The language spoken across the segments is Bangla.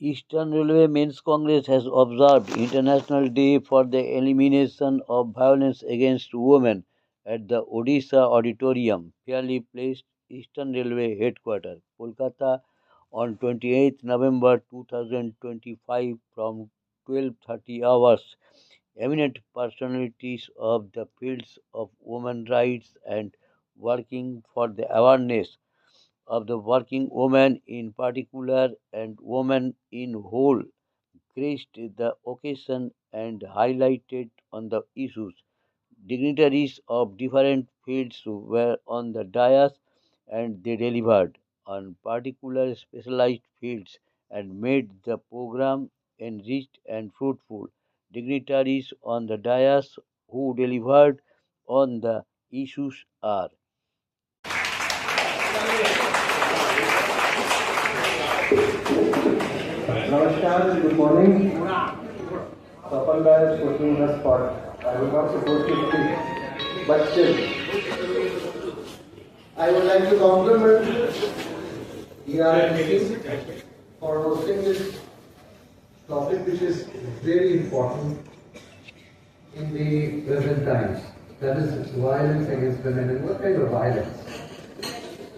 Eastern Railway Men's Congress has observed International Day for the Elimination of Violence Against Women at the Odisha Auditorium, fairly placed Eastern Railway Headquarters, Kolkata, on 28th November 2025 from 12:30 hours. Eminent personalities of the fields of women's rights and working for the awareness of the working woman in particular and woman in whole graced the occasion and highlighted on the issues. Dignitaries of different fields were on the dais and they delivered on particular specialized fields and made the program enriched and fruitful. Dignitaries on the dais who delivered on the issues are Namaskar, good morning. Kapil Bhai is putting in a spot. I was not supposed to speak, but still, I would like to compliment ERNC for hosting this topic which is very important in the present times. That is violence against women. And what kind of violence?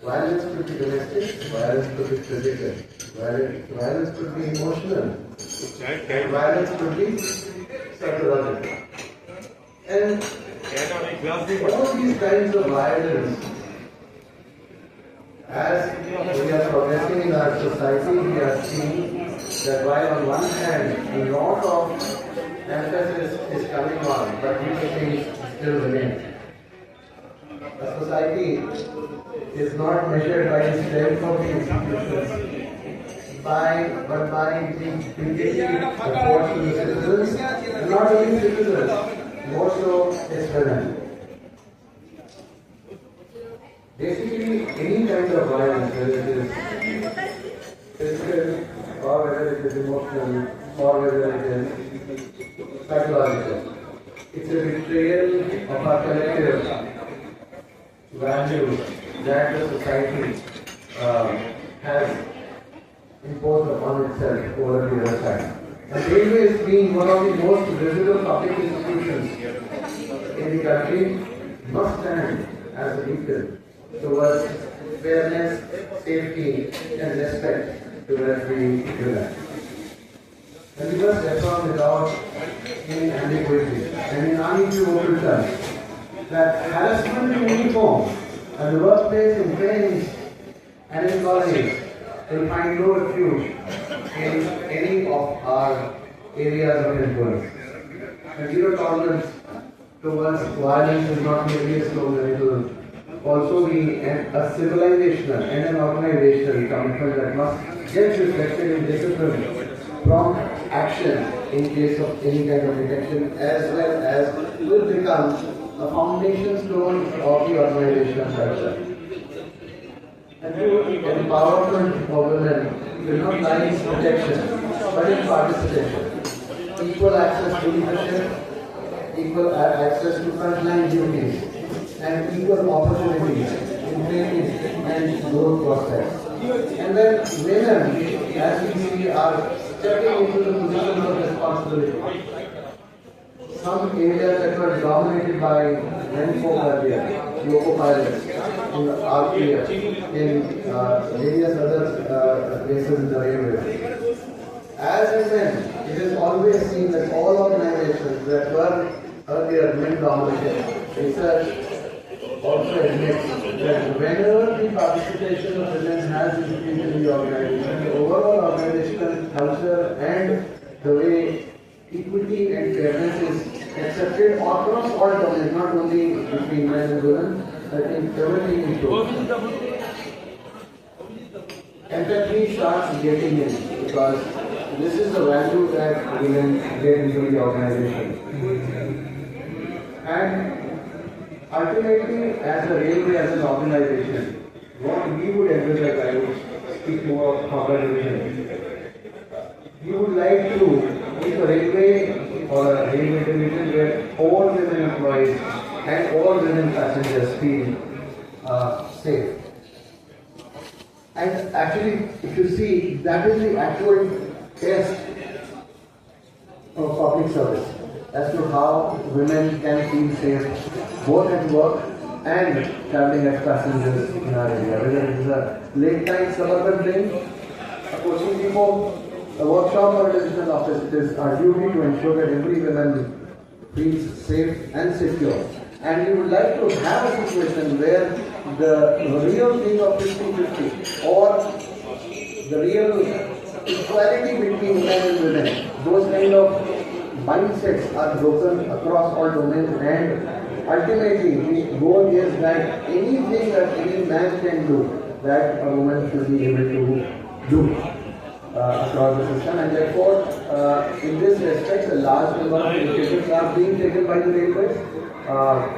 Violence could be domestic, violence could be physical, violence could be emotional, and violence could be psychological. And all these kinds of violence, as we are progressing in our society, we are seeing that while on one hand a lot of emphasis is coming on, but many things still remain. A society is not measured by the strength of the institutions, but by the dignity affords to the citizens, and not only citizens, more so its women. Basically, any kind of violence, whether it is physical, or whether it is emotional, or whether it is psychological, it's a betrayal of our collective values that the society has imposed upon itself over a period of time. And railways being one of the most visible public institutions in the country must stand as a beacon towards fairness, safety and respect to every human. And we must affirm without any ambiguity and in unequivocal terms that harassment in any form at the workplace, in trains and in colleges will find no refuge in any of our areas of influence. And zero tolerance towards violence is not merely a slogan, it will also be a civilizational and an organizational commitment that must get reflected in discipline from action in case of any kind of detection, as well as will become a foundation stone of the organizational culture. And the empowerment of women will not lie in protection, but in participation. Equal access to leadership, equal access to frontline duties, and equal opportunities in training and growth prospects. And when women, as we see, are stepping into the positions of responsibility, some areas that were dominated by men folk earlier, loco pilots, in RPF, in various other places in the railway. As and when, it is always seen that all organizations that were earlier men dominated, research also admits that whenever the participation of women has increased in the organization, the overall organizational culture and the way equity and fairness is accepted across all domains, not only between men and women, I think everything improves. Empathy starts getting in because this is the value that women get into the organization. And ultimately, as a railway, as an organization, what we would envisage, I would speak more of corporate vision. We would like to keep a railway or a railway division where all women employees and all women passengers feel safe. And actually, if you see, that is the actual test of public service as to how women can feel safe both at work and traveling as passengers in our area. Whether it is a late night suburban train, a coaching depot, a workshop or a divisional office, it is our duty to ensure that every woman feels safe and secure. And we would like to have a situation where the real thing of 50-50 or the real equality between men and women, those kind of mindsets are broken across all domains, and ultimately the goal is that anything that any man can do, that a woman should be able to do across the system, and therefore in this respect a large number of initiatives are being taken by the railways.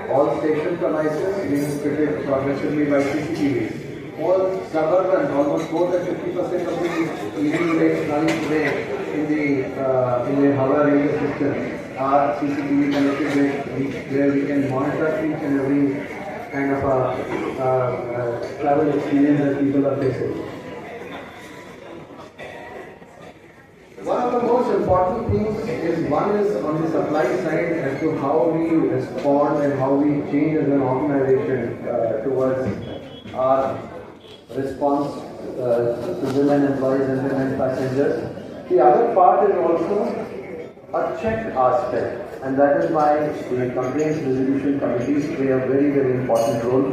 All station premises being fitted progressively by CCTVs. All suburban, almost more than 50% of the leading rails running today in the Howrah railway system are CCTV connected, where we can monitor each and every kind of travel experience that people are facing. One of the most important things is on the supply side as to how we respond and how we change as an organization towards our response to women employees and women passengers. The other part is also a check aspect, and that is why the complaints resolution committees play a very, very important role,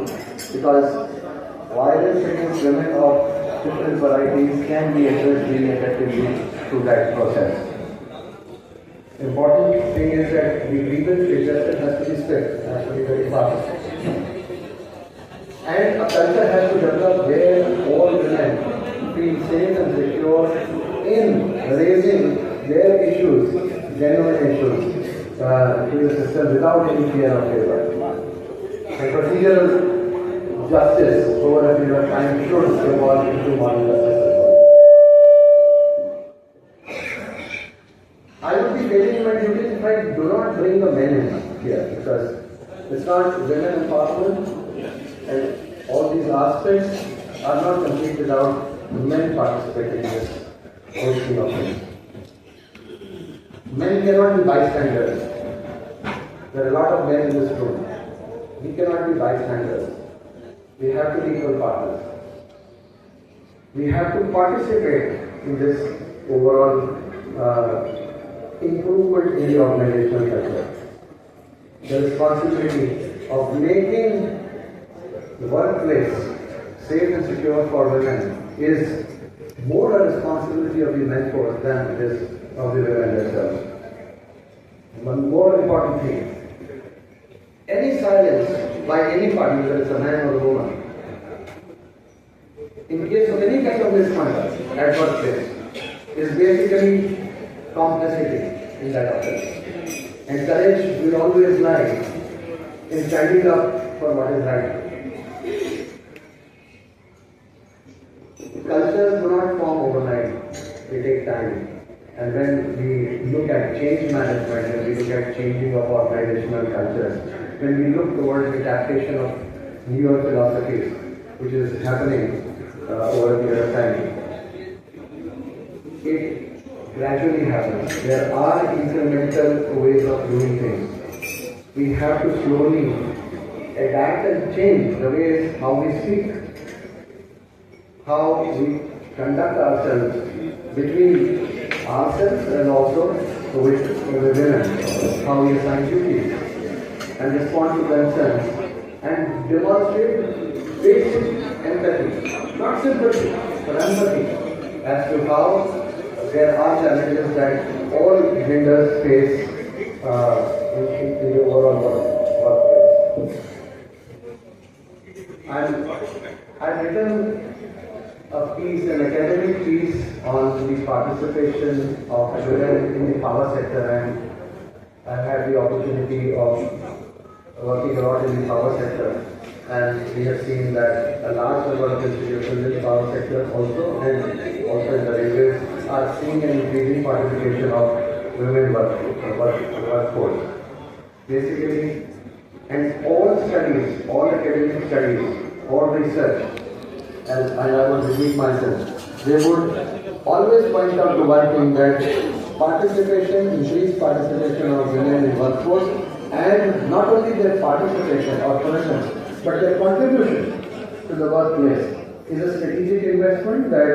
because violence against women of different varieties can be addressed very effectively through that process. Important thing is that the grievance register has to be strict, has to be very fast. And a culture has to develop where all women feel safe and secure in raising their issues, genuine issues, to the system without any fear of favor. And procedural justice over a period of time should evolve into modern justice. I would be failing my duty if I do not bring the men in here, because it's not women empowerment, and all these aspects are not complete without men participating in this whole thing of things. Men cannot be bystanders. There are a lot of men in this room. We cannot be bystanders. We have to be equal partners. We have to participate in this overall improvement in the organizational culture. The responsibility of making the workplace safe and secure for women is more a responsibility of the men force than it is of the women themselves. One more important thing, any silence by any party, whether it's a man or a woman, in case of any kind of misconduct at workplace, is basically complicity in that offense. And courage will always lie in standing up for what is right. Cultures do not form overnight, they take time. And when we look at change management, when we look at changing of organizational cultures, when we look towards the adaptation of newer philosophies, which is happening over a period of time, it gradually happens. There are incremental ways of doing things. We have to slowly adapt and change the ways how we speak, how we conduct ourselves between ourselves and also with the women, how we assign duties and respond to themselves and demonstrate basic empathy, not sympathy, but empathy as to how there are challenges that all genders face in the overall workplace. I've written a piece, an academic piece on the participation of women in the power sector, and I've had the opportunity of working a lot in the power sector, and we have seen that a large number of institutions in the power sector also, and also in the railways, are seeing an increasing participation of women workforce. Basically, and all studies, all academic studies, all research, and I would repeat myself, they would always point out to one thing, that participation, increased participation of women in workforce, and not only their participation or presence, but their contribution to the workplace is a strategic investment that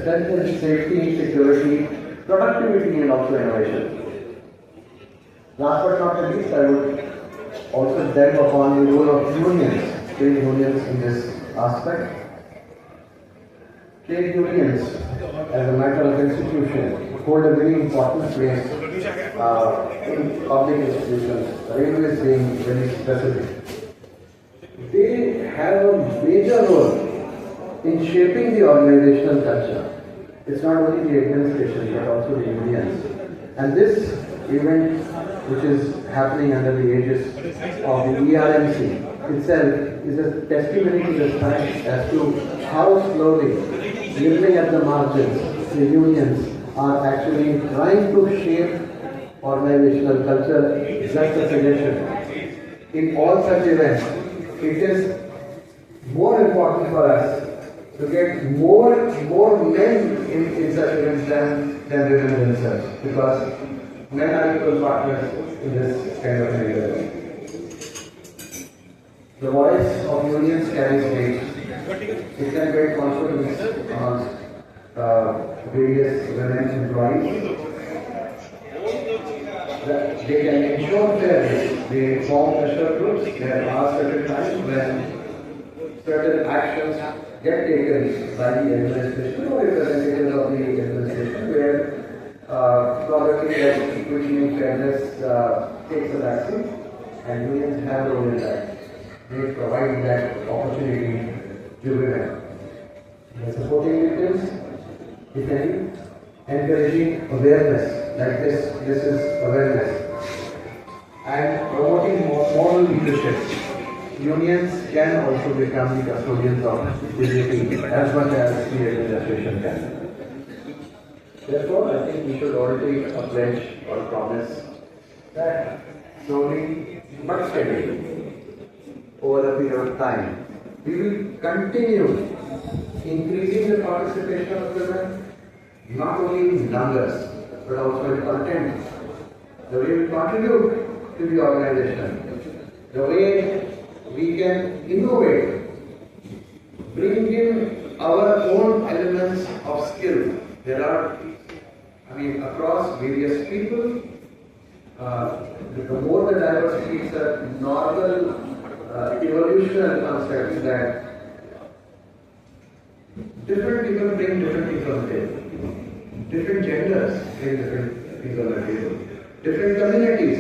strengthens safety, security, productivity, and also innovation. Last but not the least, I would also delve upon the role of unions, trade unions in this aspect. Trade unions, as a matter of institution, hold a very important place in public institutions, railways being very specific. They have a major role in shaping the organizational culture. It's not only the administration but also the unions. And this event, which is happening under the aegis of the ERMC itself, is a testimony to this fact as to how slowly, nibbling at the margins, the unions are actually trying to shape organizational culture. Just a suggestion. In all such events, it is more important for us to get more men in such events than women themselves, because men are equal partners in this kind of an event. The voice of unions carries weight. It can create confidence amongst various women employees. That they can ensure fairness. They form pressure groups. There are certain times when certain actions get taken by the administration or representatives of the administration, where probably that equity and fairness takes a backseat, and unions have a role in that. They provide that opportunity to women. By supporting victims, if any, encouraging awareness, like this is awareness, and promoting moral leadership. Unions can also become the custodians of BJP as much as the administration can. Therefore, I think we should all take a pledge or a promise that slowly but steadily, over a period of time, we will continue increasing the participation of women, not only in numbers, but also in content. The way we contribute to the organization, the way we can innovate, bring in our own elements of skill. There are, across various people, the more the diversity is a normal evolutionary concept that different people bring different things on the table. Different genders bring different things on the table. Different communities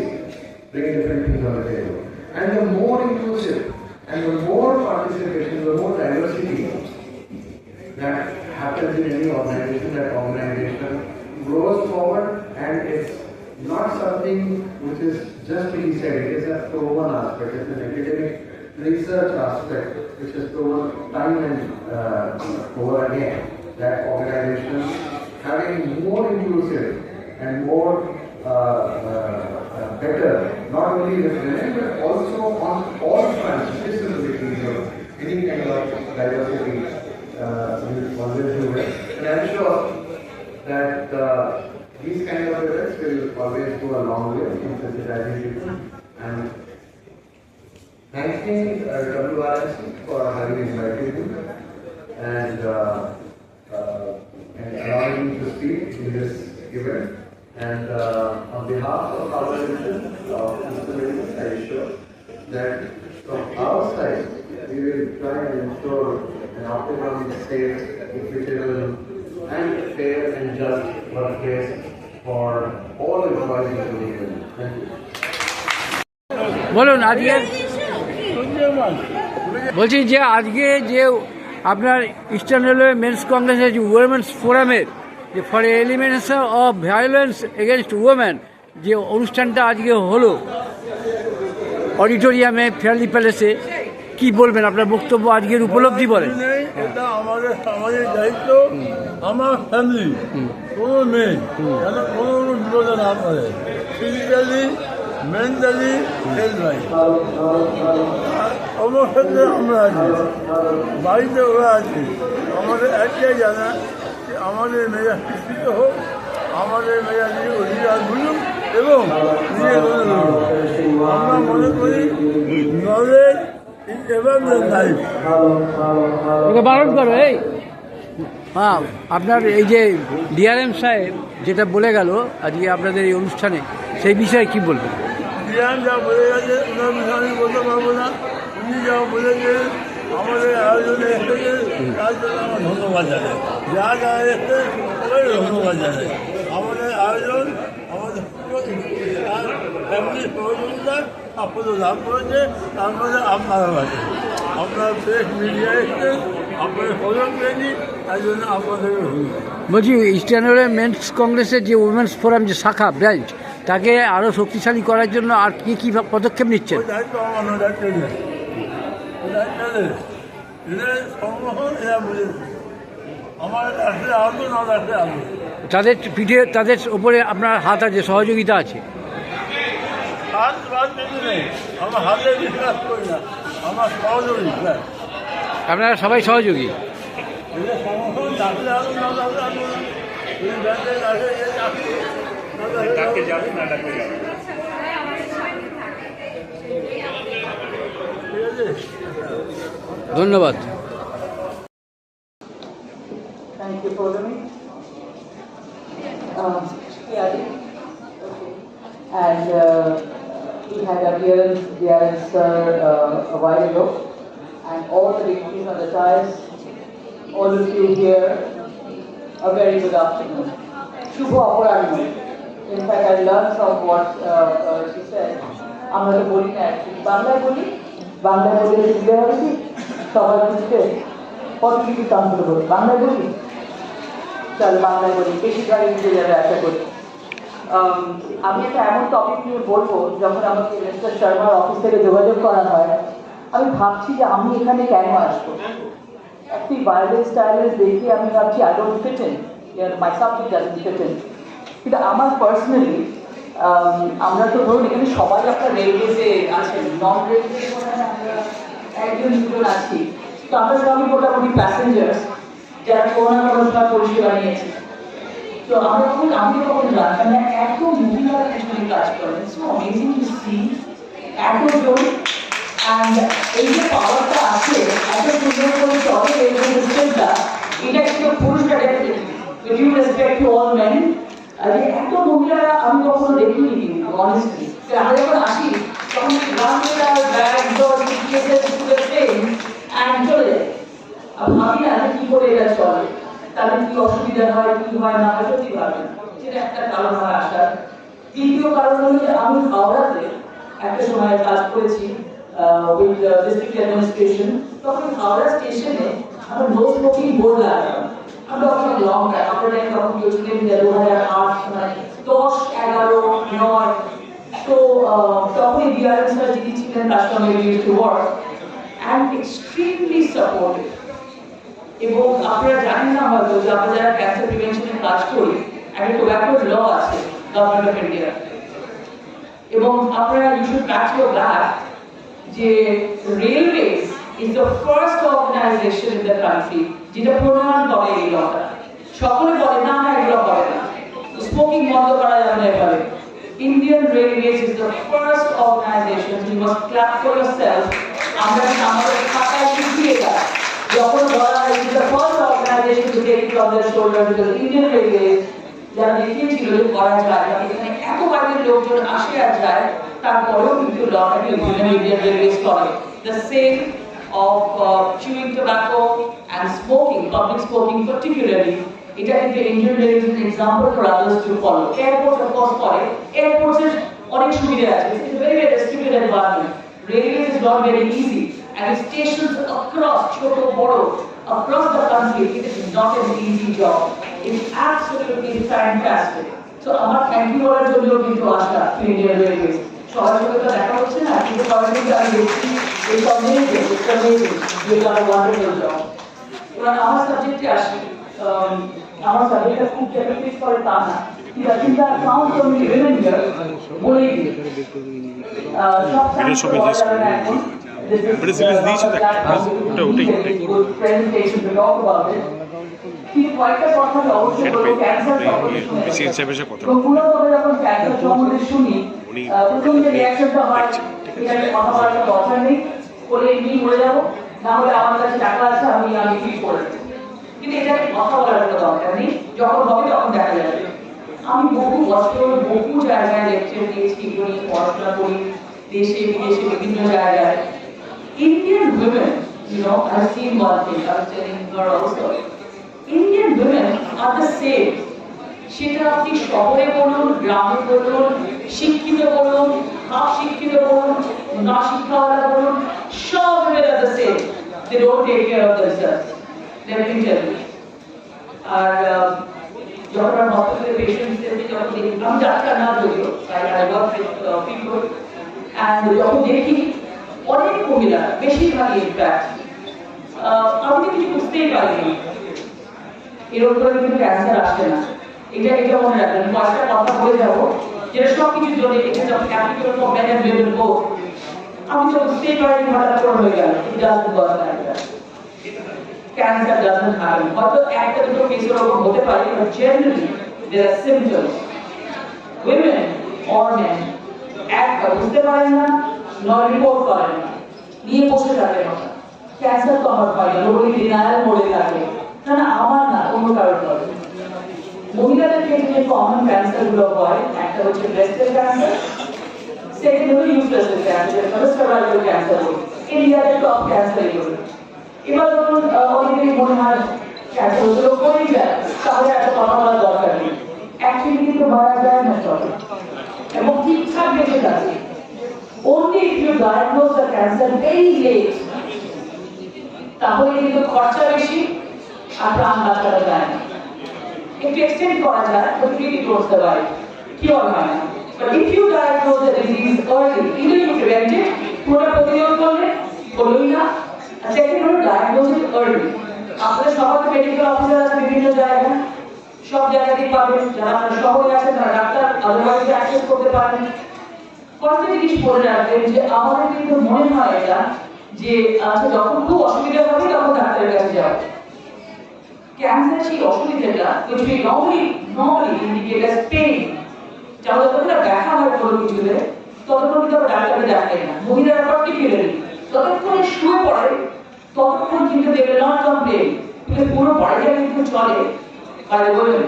bring different things on the table. And the more inclusive and the more participation, the more diversity that happens in any organization, that organization grows forward, and it's not something which is just to be said. It is a proven aspect. It's an academic research aspect which is proven time and over again, that organizations having more inclusive and more better, not only with women but also on all fronts, disabilities or any kind of diversity, will always do it. And I'm sure that these kind of events will always go a long way in sensitizing people. And thanking WRMC for having invited me and allowing me to speak in this event. And on behalf of our division of disabilities, I assure that from our side, we will try and ensure an optimum, safe, equitable, and fair and just workplace for all employees including women. Thank you. বলুন আজকে বলছি যে আজকে যে আপনার ইস্টার্ন রেলওয়ে মেন্স কংগ্রেসের যে উইমেন্স ফোরামের যে for elimination of violence against women যে অনুষ্ঠানটা আজকে হলো অডিটোরিয়ামে ফেয়ারলি প্যালেসে, কি বলবেন আপনার বক্তব্য আজকের উপলব্ধি বলেন? এটা আমাদের সামাজিক দায়িত্ব, আমার ফ্যামিলি কোনো মেয়ে যেন কোনো বিপদে না পড়ে, ফিজিক্যালি মেন্টালি হেলথ নাই। অবশ্যই আমরা আছি, বাড়িতে ওরা আছি, আমাদের একটাই জানা যে আমাদের মেজাজ শিক্ষিত হোক, আমাদের মেজাজ অধিকার বুঝুক এবং নিজে আমরা মনে করি knowledge is ever the life. ওকে বারণ করো এই। হ্যাঁ, আপনার এই যে ডিআরএম সাহেব যেটা বলে গেল আজকে আপনাদের এই অনুষ্ঠানে, সেই বিষয়ে কি বলবেন? ডিআরএম যা বলে গেছে ওনার বিষয়ে আমি বলতে পারবো না। উনি যা বলেছেন আমাদের আয়োজনে এসেছে তার জন্য আমার ধন্যবাদ জানাই। যা যা এসেছে সবাই ধন্যবাদ জানাই। আমাদের আয়োজন আমাদের ফ্যামিলির সহযোগিতা সাফল্য লাভ করেছে, তার মধ্যে আপনারাও আছে। আপনার প্রেস মিডিয়া এসছেন, আপনাদের সহযোগ পেয়েছি, তাই জন্য আপনাদের বলছি ইস্টার্ন রেলওয়ে মেন্স কংগ্রেসের যে উইমেন্স ফোরাম যে শাখা ব্রাঞ্চ, তাকে আরও শক্তিশালী করার জন্য আর কী কী পদক্ষেপ নিচ্ছেন? ওই দায়িত্ব আমার নয়, দায়িত্ব নেই, ওই দায়িত্ব নেই। এদের সংগ্রহণ এরা বুঝেছে। আমার রাষ্ট্রে আসবে না, রাষ্ট্রে আসবে তাদের পিঠে তাদের ওপরে আপনার হাত আছে, সহযোগিতা আছে। হাত বাদ বেশি নেই, আমার হাতে বিশ্বাস করি না, আমার সহযোগী। আপনারা সবাই সহযোগী। এদের সংগঠন ডাকলে আসুন, না ডাকলে আসুন না। যদি ব্যাংকে ডাকে ডাকতে যাবে না, ডাকতে যাবে ঠিক আছে। ধন্যবাদ। Thank you for the meeting. Yeah, okay. And we had appearance there, sir, a while ago, and all the dignitaries on the dais, all of you here, a very good afternoon. Shubho Aparanno. In fact, I learned from what she said. আমরা তো বলি না, বাংলায় বলি, বাংলায় বলে দিতে হবে কি সবার বুঝতে কত কিছু তন্ত্র করি, বাংলায় বলি, চল বাংলায় বলি, বেশি গাড়ি দিতে যাবে আশা করি। আমি একটা এমন টপিক নিয়ে বলবো, যখন আমাকে মিস্টার শর্মার অফিস থেকে যোগাযোগ করা হয়, আমি ভাবছি যে আমি এখানে কেন আসবো। একটি ভায়োলেন্স স্টাইলের দেখে আমি ভাবছি I don't fit in, my subject doesn't fit in. কিন্তু আমার পার্সোনালি আমরা তো ধরুন এখানে সবাই আপনার রেলওয়েতে আছেন, নন রেলওয়ে আমরা একজন দুজন আছি, তো আমরা সবাই মোটামুটি প্যাসেঞ্জার যারা কোনো না কোনো সময় পরিষেবা নিয়েছে। তো আমি কখন জানতাম না এত মহিলারা এখানে কাজ করেন, সো অ্যামেজিং টু সি এতজন। অ্যান্ড এই যে পাওয়ারটা আছে এত সুন্দর করে চলে রেলওয়ে সিস্টেমটা, এটা একটু পুরুষরা with due respect to all men, এত মহিলারা আমি কখনো দেখিনি কিন্তু অনেস্টলি। আমরা যখন আসি তখন গ্রামের ব্যাগ চলে যায়, ভাবি না যে কি করে এটা চলে, তাদের কি অসুবিধা হয়, কি হয় না হয়, সত্যি ভাবেন সেটা একটা কারণ হয় আসার। দ্বিতীয় কারণ হলো যে আমি হাওড়াতে একটা সময় কাজ করেছি উইথ ডিস্ট্রিক্ট অ্যাডমিনিস্ট্রেশন, তখন হাওড়া স্টেশনে আমরা নো স্মোকিং বোর্ড লাগাতাম। আমরা অনেক লং টাইম আমরা তখন ইউজুয়ালি 2008 10, 11, 9, তো তখন ডিআরএম স্যার যিনি ছিলেন তার সঙ্গে we used to work and extremely supportive. এবং আপনারা জানেন না হয়তো যে আমরা যারা ক্যান্সার প্রিভেনশনের কাজ করি, একটা টোব্যাকো ল আছে গভর্নমেন্ট অফ ইন্ডিয়া, এবং আপনারা you should back your back যে railways is the first organization in the country যেটা প্রণয়ন করে এই লটা। সকলে বলে না না এগুলো হবে না, স্মোকিং বন্ধ করা যাবে না এভাবে। Indian Railways is the first organization, you must clap for yourself. আমরা আমাদের খাতায় লিখিয়ে দেয় যখন বলা হয় যে the first organization to take it on their shoulders, because Indian Railways যারা দেখিয়েছিল যে করা যায়, এখানে এত বাইরের লোকজন আসে আর যায়, তারপরেও কিন্তু লটাকে Indian Railways করে। The sale of chewing tobacco and smoking, public smoking particularly, এটা কিন্তু Indian Railways is an example for others to follow. Airports of course করে, airports এর অনেক সুবিধা আছে, it's a very very restricted environment. Railways is not very easy, and stations across ছোট বড় across the country, it is not an easy job. It's absolutely fantastic. So আমার থ্যাংক ইউ বলার জন্য কিন্তু আসা to Indian Railways। সবার সঙ্গে তো দেখা হচ্ছে না, কিন্তু সবার সঙ্গে আমি দেখছি এই community you have a wonderful job. এবার আমার সাবজেক্টে আসি, আমার সাবজেক্টটা খুব ডেভেলপ করে তা না, কিন্তু I found so many women here বলেই দিই সব presentation to talk about it. কিন্তু কয়েকটা কথা আমি অবশ্যই বলবো ক্যান্সার সম্বন্ধে মূলত যখন ক্যান্সার সম্বন্ধে শুনি প্রথম যে রিয়াকশনটা হয় এটা নিয়ে কথা বলার দরকার নেই, বলে এমনি মরে যাবো, না হলে আমার কাছে টাকা আছে আমি ফিট করে দেবো। কিন্তু এটা নিয়ে কথা বলার কোনো দরকার নেই, যখন হবে তখন দেখা যাবে। আমি বহু বছর বহু জায়গায় লেকচার দিয়েছি, বই পড়াশোনা করি, দেশে বিদেশে বিভিন্ন জায়গায়। Indian women, I've seen one thing, I was telling her also. Indian women are the same. সেটা আপনি শহরে বলুন, গ্রামে বলুন, শিক্ষিত বলুন, হাফ শিক্ষিত বলুন, না শিক্ষাওয়ালা বলুন, সব women are the same. They don't take care of themselves. Let me tell you. আর যখন আমার হসপিটালে পেশেন্টসদেরকে যখন দেখি, আমি ডাক্তার না যদিও, I work with people, and যখন দেখি অনেক মহিলা, বেশিরভাগই ইনফ্যাক্ট, আমি তো কিছু বুঝতেই পারিনি এরকম করে কিন্তু ক্যান্সার আসে না। এটা মনে রাখবেন, কয়েকটা কথা বলে যাবো যেটা সব কিছুর জন্য এখানে যখন capital for men and women both, আমি তো বুঝতেই পারিনি হঠাৎ করে হয়ে গেল। It doesn't work like that. Cancer doesn't happen. হয়তো একটা দুটো কেসের ওপর হতে পারে, but generally there are symptoms. Women or men একটা বুঝতে পারেন না, নয় রিপোর্ট করেন না, নিয়ে বসে থাকেন না। ক্যান্সার তো আমার হয় না, লোক ডিনায়াল মোডে থাকে, না আমার না, অন্য কারোর করে। মহিলাদের ক্ষেত্রে কমন ক্যান্সার গুলো হয়, একটা হচ্ছে ব্রেস্টের ক্যান্সার, সেকেন্ড হলো ইউটেরাসের ক্যান্সার, সার্ভাইকাল ক্যান্সার, ইন্ডিয়াতে টপ ক্যান্সার এগুলো। এবার ধরুন অনেকেই মনে হয় ক্যান্সার হচ্ছে করেই যায়, তাহলে একটা কথা বলার দরকার নেই। অ্যাকচুয়ালি কিন্তু মারা যায় না সব, এবং ঠিকঠাক বেঁচে থাকে। Only if you diagnose the cancer very late, তাহলে কিন্তু খরচা বেশি আর প্রাণ বাঁচানো যায় না। একটু এক্সটেন্ড করা যায়, but really towards the right, cure হয় না। But if you diagnose the disease early, either you prevent it, পুরোটা প্রতিরোধ করলে হলোই না, আর সেকেন্ড হলো diagnose it early। আপনাদের সবার মেডিকেল অফিসার আছে বিভিন্ন জায়গায়, সব জায়গাতেই পাবেন, যারা আপনার শহরে আছেন তারা ডাক্তার আদারওয়াইজ অ্যাক্সেস করতে পারেন। কয়েকটা জিনিস বলে রাখবেন যে আমাদের কিন্তু মনে হয় এটা যে আচ্ছা যখন খুব অসুবিধা হবে তখন ডাক্তারের কাছে যাও। ক্যান্সার সেই অসুবিধাটা which we normally indicate as pain, যতক্ষণ না ব্যথা হয় কোনো কিছুতে ততক্ষণ কিন্তু আমরা ডাক্তারকে দেখাই না। মহিলারা পার্টিকুলারলি যতক্ষণ শুয়ে পড়ে ততক্ষণ কিন্তু they will not complain, কিন্তু পুরো বাড়িটা কিন্তু চলে by the women।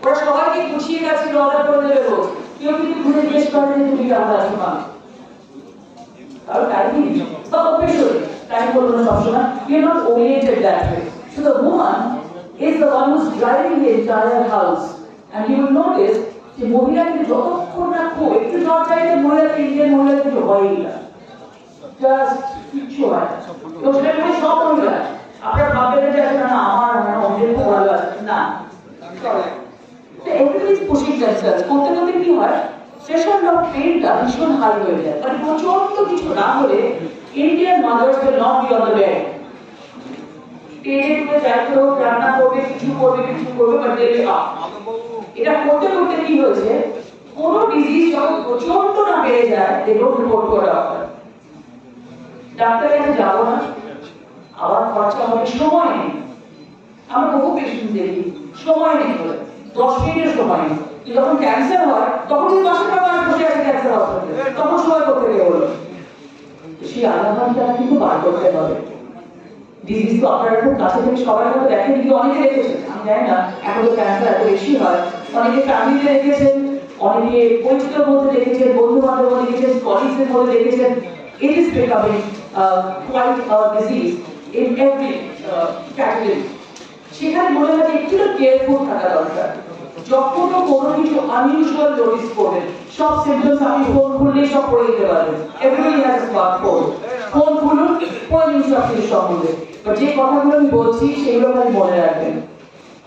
ওরা সবাইকে গুছিয়ে গেছে, অর্ডার করে দেবে রোজ, কেউ কিন্তু ঘুরে জিজ্ঞেস করে যে তুমি কেমন আছো মা, কারণ টাইম বা অফিসিয়ালি টাইম বলবো না সবসময়, you're not oriented that way. So the woman is the one who's driving the entire house, and you will notice যে মহিলাকে যতক্ষণ না খুব একটু জ্বর চাইলে মহিলাকে ইন্ডিয়ান মহিলা কিছু হয়ই না, জাস্ট কিচ্ছু হয় না। তো সেটা করে সব মহিলা আপনার ভাববেন যে না আমার অনেক খুব ভালো আছে না, তো everybody is pushing themselves, করতে করতে কি হয় সেশন অফ পেইনটা ভীষণ হাই হয়ে যায়। মানে প্রচন্ড কিছু না হলে Indian mother's will not be on the bed, টেনে টুনে যাইতে হোক, রান্না করবে, কিছু করবে বাট they will up। এটা করতে করতে কি হয়েছে, কোনো ডিজিজ যখন প্রচন্ড না বেড়ে যায় they don't report to a doctor, ডাক্তারের কাছে যাবো না, আবার খরচা হবে, সময় নেই। আমরা বহু পেশেন্ট দেখি সময় নেই বলে 10 মিনিটের সময় নেই, যখন ক্যান্সার হয় তখন এই মাসের পর মাস বসে আছে ক্যান্সার হসপিটালে, তখন সময় করতে গিয়ে হলো সেই আধা ঘন্টা কিন্তু বার করতে হবে। ডিজিজ তো আপনারা খুব কাছে থেকে সবাই হয়তো দেখেন, কিন্তু অনেকে দেখেছেন, আমি জানি না এখন তো ক্যান্সার এত বেশি হয়, অনেকে ফ্যামিলিতে দেখেছেন, অনেকে পরিচিতের মধ্যে দেখেছেন, বন্ধু বান্ধব দেখেছেন, কলিগসের মধ্যে দেখেছেন। It is becoming quite a disease in every category. সেখানে মনে হয় একটু কেয়ারফুল থাকা দরকার। যখন কোনো কিছু আনইউজুয়াল নোটিস করবেন, সব সিম্পটমস আপনি ফোন খুললেই সব পড়ে দিতে পারবেন। Everybody has a smartphone, phone খুলুন, পড়ে নিন সব কিছু সম্বন্ধে। বাট যে কথাগুলো আমি বলছি সেগুলো খালি মনে রাখবেন,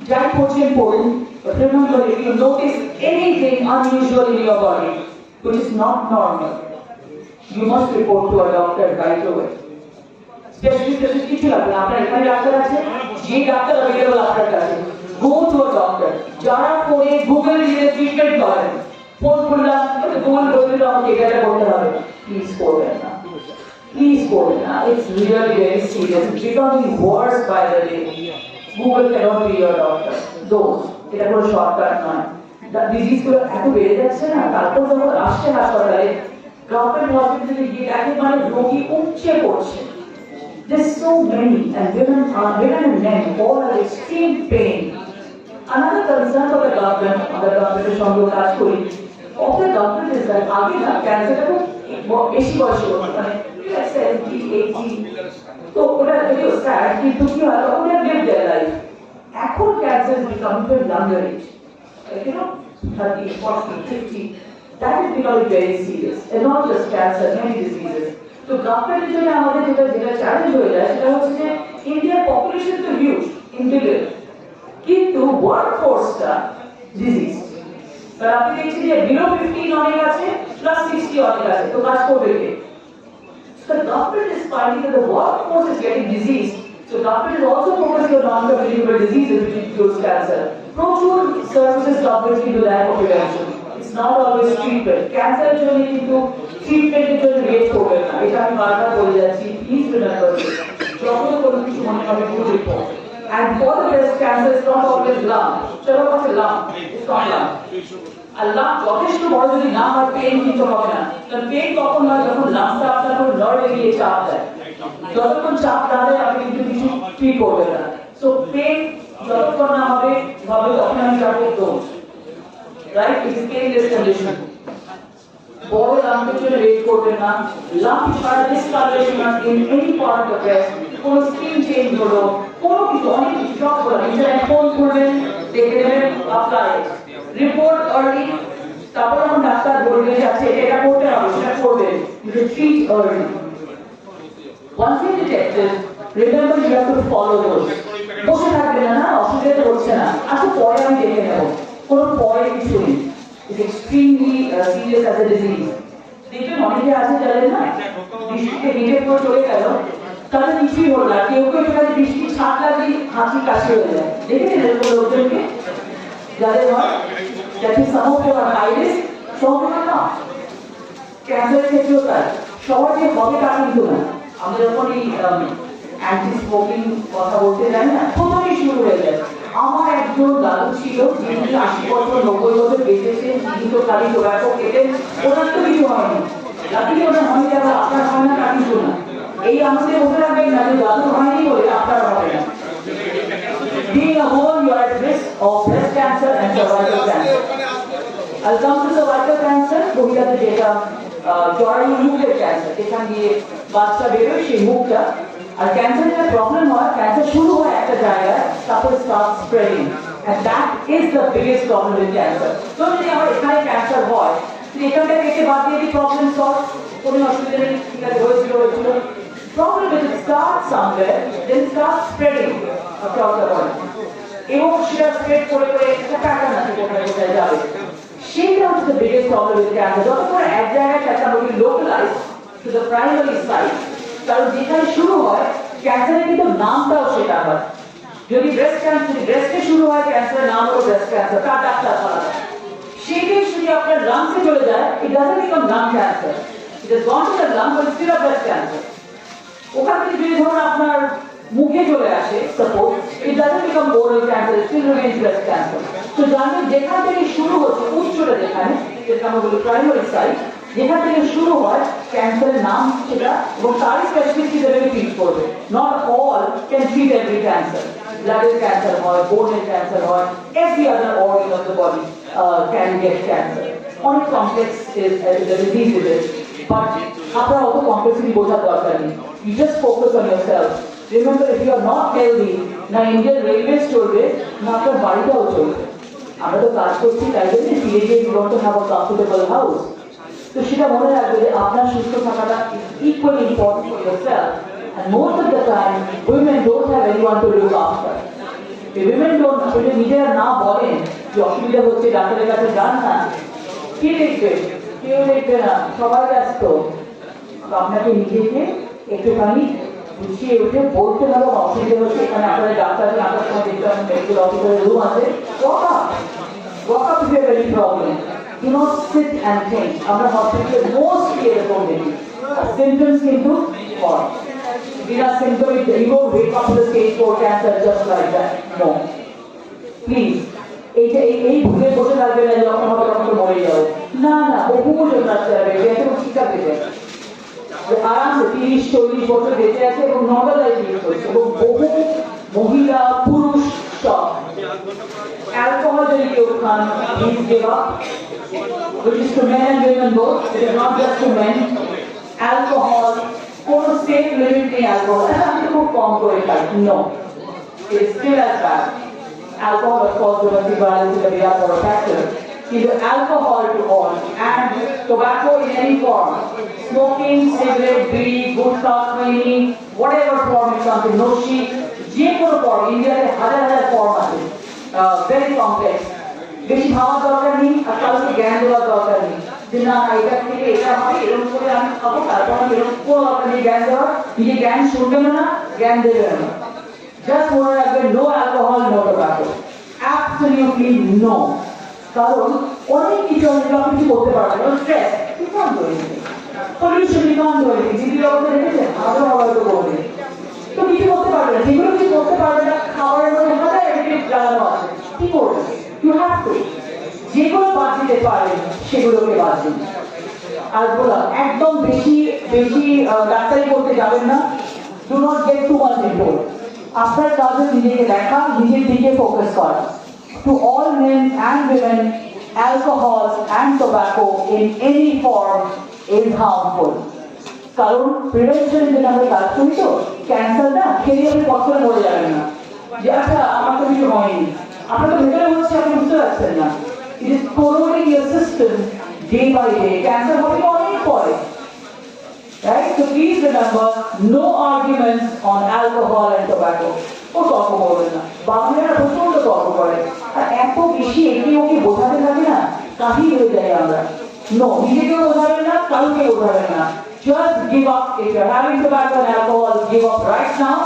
যাই পড়ছেন পড়ুন। But remember, if you notice anything unusual in your body which is not normal, you must report to a doctor right away. Specialist কিছু লাগবে, আপনার এখানে ডাক্তার আছে, যে ডাক্তার অ্যাভেলেবল আপনার কাছে, go to a doctor। যারা করে গুগল দিয়ে ট্রিটমেন্ট করেন, ফোন করলাম গুগল বললো আমাকে এটা করতে হবে, প্লিজ করবেন না, প্লিজ করবেন না। It's really very serious, it's becoming worse by the day। Google cannot be your doctor. Those, এটা কোনো শর্টকাট নয়। ডিজিজগুলো এত বেড়ে যাচ্ছে না, তারপর যখন আসছে হাসপাতালে, গভর্নমেন্ট হসপিটালে গিয়ে একেবারে রোগী উপচে পড়ছে। There's so many, and women and men all are extreme pain. Another concern of the government, সঙ্গে কাজ করি, of the government is that আগে না ক্যান্সারটা খুব বেশি বয়সে হতো, মানে 70, 80, তো ওটা যদিও স্যাড, কিন্তু কি হয় তখন লিভ দেয়ার লাইফ। এখন cancer is becoming to a younger age, like, 30, 40, 50, that is becoming very serious, and not just cancer, many diseases. তো গভর্নমেন্টের জন্য আমাদের যেটা চ্যালেঞ্জ হয়ে যায় সেটা হচ্ছে যে ইন্ডিয়ার পপুলেশন তো হিউজ ইন বিলিয়ন, কিন্তু ওয়ার্কফোর্সটা ডিজিজ। কারণ আপনি দেখছেন যে বিলো 15 অনেক আছে, প্লাস 60 অনেক আছে, তো কাজ করবে কে? So the government is finding that the workforce is getting diseased. So government is also focusing on non-communicable diseases, which includes cancer. প্রচুর services government কিন্তু দেয় for prevention. It's not always treatment. Cancer জন্য কিন্তু ট্রিটমেন্টের জন্য রেট করবে না, এটা আমি বারবার বলে যাচ্ছি। Please remember this. যখন কোনো কিছু মনে হবে do report. And for the breast cancer, it's not always lump. চলো কাছে lump, it's not lump. আর লাম্প যথেষ্ট বড় যদি না হয় পেন কিন্তু হবে না। কারণ পেন কখন হয় যখন লাম্পটা আপনার কোনো নার্ভে গিয়ে চাপ দেয়। যতক্ষণ চাপ না দেয় আপনি কিন্তু কিছু ফিল করবেন না। সো পেন যতক্ষণ না হবে তখন আমি যাবো dose, right? It is painless condition. বড় লাম্পের জন্য ওয়েট করবেন না। লাম্প ছাড়া discolouration in any part of breast, কোনো স্কিন চেঞ্জ হলো, কোনো কিছু অনেক কিছু সব হলো, ইন্টারনেট ফোন করবেন, দেখে নেবেন, অ্যাপ্লাই রিপোর্ট আর্লি। তারপর যখন ডাক্তার বলবে যে আচ্ছা এটা করতে হবে, সেটা করবেন। You treat early. Once you detect it, remember you have to follow those. বসে থাকবেন না, অসুবিধা হচ্ছে না, আচ্ছা পরে আমি দেখে নেব, কোনো পরে কিছু নেই। It's extremely serious as a disease. দেখবেন অনেকে আছে যাদের না বৃষ্টিতে হেঁটে পড়ে চলে গেল, তাদের কিছুই হলো না, কেউ কেউ সেখানে বৃষ্টি ছাট লাগলেই হাঁচি কাশি হয়ে যায়। দেখেছেন এরকম লোকজনকে যাদের হয় যাতে সামর্থ্য আর হাই রিস্ক সম্ভাবনা না ক্যান্সারের ক্ষেত্রেও তাই। সবার যে হবে তা কিন্তু না। আমরা যখন এই অ্যান্টি স্মোকিং কথা বলতে যাই না, প্রথমেই শুরু হয়ে যায়। আমার একজন দাদু ছিল যিনি 80 বছর 90 বছর বেঁচেছেন, তিনি তো খালি টোব্যাকো খেতেন, ওনার তো কিছু হয়নি। লাকিলি ওনার হয়নি, আবার আপনার হয় না তা কিছু না। এই আমাদের মনে রাখবেন না যে দাদু হয়নি বলে আপনার হবে না। Being a woman, you are at risk of breast cancer and cervical cancer. I'll come to cervical cancer, মহিলাদের যেটা জরায়ু মুখের ক্যান্সার, যেখান দিয়ে বাচ্চা বেরোয় সেই মুখটা। আর ক্যান্সারের একটা প্রবলেম হয়, ক্যান্সার শুরু হয় একটা জায়গায়, তারপর start spreading, and that is the biggest problem with cancer. তো যদি আমার এখানে ক্যান্সার হয়, এখানটা কেটে বাদ দিয়ে দিই, প্রবলেম সলভ, কোনো অসুবিধা নেই, ঠিক আছে, হয়েছিল। Problem is it starts somewhere, then starts spreading across the body. এবং সেটা স্প্রেড করে করে একটা প্যাটার্ন আছে কোথায় কোথায় যাবে। সেইটা হচ্ছে the biggest problem with cancer. যতক্ষণ এক জায়গায় ক্যান্সারটি localize to the primary site, কারণ যেখানে শুরু হয় ক্যান্সারের কিন্তু নামটাও সেটা হয়। যদি ব্রেস্ট ক্যান্সার, যদি ব্রেস্টে শুরু হয় ক্যান্সারের নাম হলো ব্রেস্ট ক্যান্সার, তার ডাক্তার আলাদা। সেইটাই যদি আপনার লাংসে চলে যায়, it doesn't become lung cancer. It has gone to the lung, but it's still a breast cancer. ওখান থেকে যদি ধরুন আপনার মুখে চলে আসে, suppose, it doesn't become oral cancer, it still remains breast cancer. তো জানবেন যেখান থেকে শুরু হচ্ছে, উৎসটা যেখানে, যেটা আমরা বলি প্রাইমারি সাইট, যেখান থেকে শুরু হয় ক্যান্সারের নাম সেটা, এবং তারই স্পেশালিস্ট হিসেবে ট্রিট করবে। Not all can treat every cancer. ব্লাডের ক্যান্সার হয়, বোনের ক্যান্সার হয়, every other organ of the body can get cancer. অনেক complex disease it is, but আপনার অত কমপ্লেক্সিটি বোঝার দরকার নেই। You just focus on yourself. Remember, if you are not healthy, না ইন্ডিয়ান রেলওয়েজ চলবে, না আপনার বাড়িটাও চলবে। আমরা তো কাজ করছি তাই জন্য PhD you want to have a comfortable house. তো সেটা মনে রাখবে যে আপনার সুস্থ থাকাটা is equally important for yourself. And most of the time, women don't have anyone to look after. If women don't, যদি নিজেরা না বলেন যে অসুবিধা হচ্ছে, ডাক্তারের কাছে যান না, কি দেখবে? কেউ দেখবে না, সবাই ব্যস্ত। আপনাকে নিজেকে একটুখানি গুছিয়ে উঠে বলতে হবে অসুবিধা হচ্ছে, এখানে আপনাদের ডাক্তারকে আসার সময় দেখতে হবে মেডিকেল অফিসারের রুম আছে, walk up if you have any problem. Do not sit and think. আমরা হসপিটালে মোস্টলি এরকম দেখি, সিমটমস কিন্তু হয়। in a symptomatic, you don't wake up to the stage 4 cancer just like that. No. Please. এই ভুলে বসে থাকবে না যখন হবে তখন তো মরে যাবে না না বহু জন রাখতে হবে বেঁচে ঠিক আছে আরামসে 30-40 বছর বেঁচে আছে এবং নর্মালাইজ করছে এবং বহু মহিলা পুরুষ সব অ্যালকোহল যদি কেউ খান please give up, which is to men and women both, it is not just to men. Alcohol, কোন সেফ লিমিট নেই অ্যালকোহল আমি খুব কম করে খাই no, it is still as bad. Alcohol, of course, domestic violence is a very important factor. Either alcohol to all and tobacco in any form, smoking, cigarette, beer, gutka, quinine, whatever form it comes in, no sheet, যে কোনো form, India তে হাজার form আছে, very complex. বেশি ভাবার দরকার নেই আর কাউকে জ্ঞান দেওয়ার দরকার নেই যে না এটা থেকে এটা হবে এরকম করে আমি খাবো তারপর আমি এরকম কোনো দরকার নেই জ্ঞান দেওয়ার নিজে জ্ঞান শুনবেন না জ্ঞান দেবেন না just মনে রাখবেন no alcohol no tobacco absolutely no কারণ অনেক কিছু আপনি কিছু করতে পারবেন stress you can't do anything pollution you can't do anything দিদির অবস্থা দেখেছেন আমাদের হয়তো করবে তো কিছু করতে পারবেন না যেগুলো কিছু করতে পারবেন না খাবারের মধ্যে হাজার অ্যাডিটিভ লাগানো আছে কি করবেন you have to যেগুলো বাদ দিতে পারেন সেগুলোকে বাদ দিন আর বললাম একদম বেশি বেশি ডাক্তারি করতে যাবেন না do not get too much into it আপনার কাজে নিজেকে দেখা নিজের দিকে ফোকাস করা to all men and women alcohol and tobacco in any form is harmful কারণ প্রিভেনশন যেটা আমরা কাজ করি তো ক্যান্সার না খেলে আপনি কখনো মরে যাবেন না যে আচ্ছা আমার তো কিছু হয়নি আপনার তো ভেতরে হচ্ছে আপনি বুঝতে পারছেন না it is corroding your system day by day cancer হবে অনেক পরে right so please remember no arguments on alcohol and tobacco ও তর্ক করবেন না বাংলারা প্রচন্ড তর্ক করে আর এত বেশি একে ওকে বোঝাতে থাকে না কাহি হয়ে যায় আমরা no নিজেকেও বোঝাবেন না কাউকে বোঝাবেন না just give up if you're having tobacco and alcohol give up right now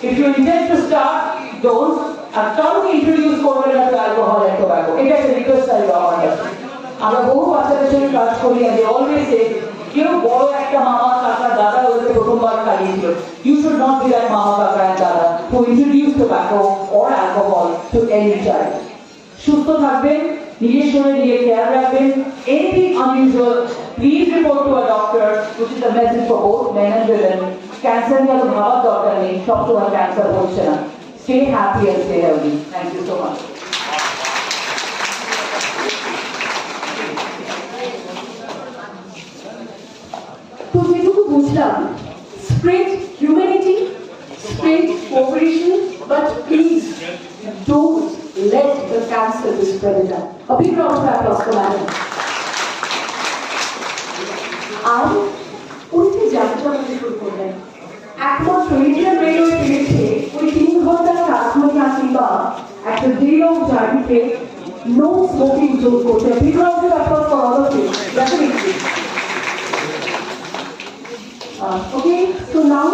if you intend to start don't আর কাউকে ইন্ট্রোডিউস করবেন না to alcohol and tobacco এটা একটা রিকোয়েস্ট চাইবো আমার কাছে আমরা বহু বাচ্চাদের সঙ্গে কাজ করি and they always say কেউ বড় একটা মামা কাকা দাদা ওদের প্রথমবার খাইয়েছিল you should not be that mama kaka and dada who introduce tobacco or alcohol to any child সুস্থ থাকবেন নিজের শরীরে নিজে খেয়াল রাখবেন anything unusual please report to a doctor which is a message for both men and women cancer নিয়ে তো ভাবার দরকার নেই সবসময় ক্যান্সার হচ্ছে না stay happy and stay healthy thank you so much তো যেটুকু বুঝলাম spread humanity, spread cooperation, but please don't let the cancer be spread out. A big round of applause for Madam. আর উনি যে যাত্রা করতে শুরু করলেন একমাত্র ইন্ডিয়ান রেলওয়ে পেয়েছে ওই 3 ঘন্টার কাজমানি আসি বা একটা ডে লং জার্নিতে নো স্মোকিং জোন করতে big round of applause for all of you definitely okay, so now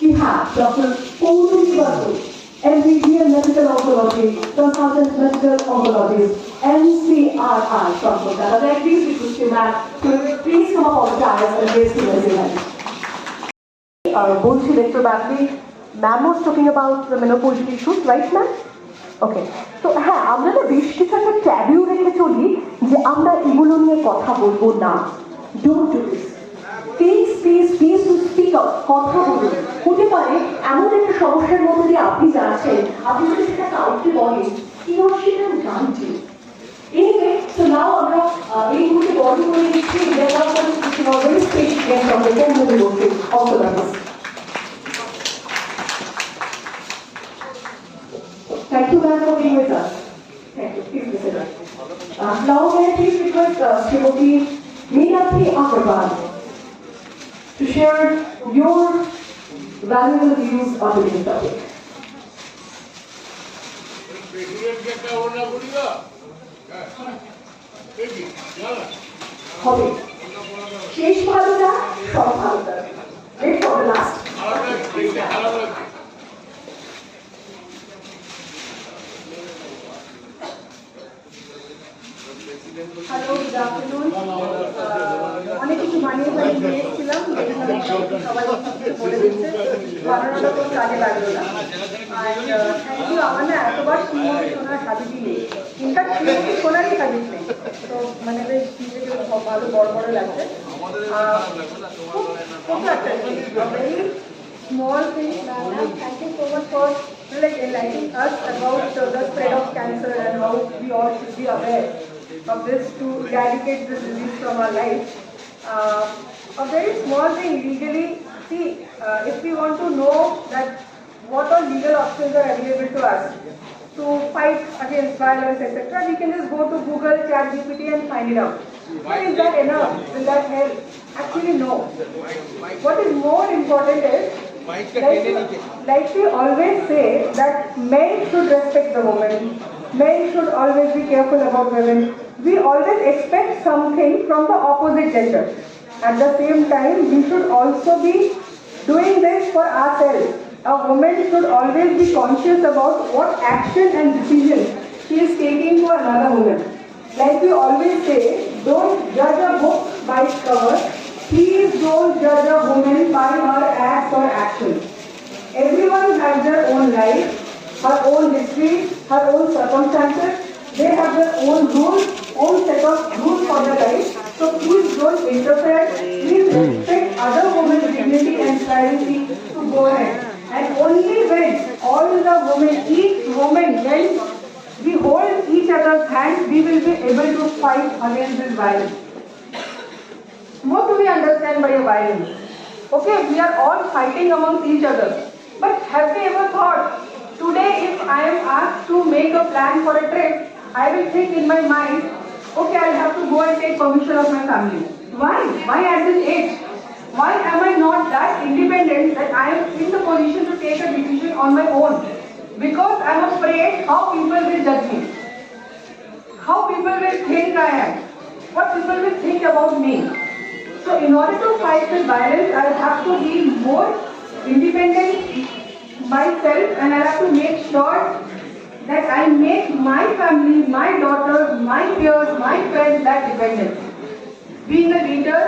we have Dr. Poonam Basu, MBB in Medical Oncology, Consultant Medical Oncologist, NCRI from Kolkata. Then please request you, ma'am, to please come up on the dais and raise the resilience. Bolchi Dr. Bagley, ma'am was talking about the menopause issues, right, ma'am? Okay, so হ্যাঁ আমরা না বেশ কিছু একটা ট্যাবু রেখে চলি যে আমরা এগুলো নিয়ে কথা বলবো না. Don't do this. Please to speak out, কথা বলুন হতে পারে এমন একটা সমস্যার মধ্যে দিয়ে আপনি যাচ্ছেন আপনি যদি সেটা কাউকে বলেন কি অসুবিধা জানছি anyway so now আমরা এই মুহূর্তে বন্ধ করে দিচ্ছি very special guest from the Congress Board also members thank you ma'am for being with us thank you please listen now may I please request Srimati Meenakshi Agarwal to share your valuable views on today's topic. হবে শেষ ভালো না সব ভালো না let's for the last hello, good afternoon. অনেক কিছু বানিয়ে বানিয়ে এসেছিলাম, সবাই বলে দিচ্ছে, বানানোটা কোনো কাজে লাগলো না। আর থ্যাংক ইউ, আমার না এতবার শ্রীমতী সোনার হাবিজ নেই, ইনফ্যাক্ট শ্রীমতী সোনারই হাবিজ নেই, তো মানে বেশ নিজেকে ভালো বড় বড় লাগছে। খুব ছোট একটা very small thing, ma'am. Thank you so much for enlightening us about the spread of cancer and how we all should be aware of this to eradicate this disease from our life. A very small thing legally. See, if we want to know that what all legal options are available to us to fight against violence, etc., we can just go to Google, ChatGPT, and find it out. But is that enough? Will that help? Actually, no. What is more important is, like we always say, that men should respect the woman. Men should always be careful about women. We always expect something from the opposite gender. At the same time, we should also be doing this for ourselves. A woman should always be conscious about what action and decision she is taking for another woman. Like we always say, don't judge a book by its cover. Please don't judge a woman by her acts or actions. Everyone has their own life, her own history, her own circumstances. They have their own rules, own set of rules for their life. So please don't interfere. Please respect other women's dignity and privacy to go ahead. And only when all the women, each woman, when we hold each other's hands, we will be able to fight against this violence. What do we understand by a violence? Okay, we are all fighting amongst each other. But have we ever thought, today if I am asked to make a plan for a trip, I will think in my mind, okay, I'll have to go and take permission of my family. Why? Why at this age? Why am I not that independent that I am in the position to take a decision on my own? Because I am afraid how people will judge me. How people will think I am. What people will think about me. So in order to fight this violence, I have to be more independent myself, and I have to make sure that I make my family, my daughters, my peers, my friends that dependent. Being a leader,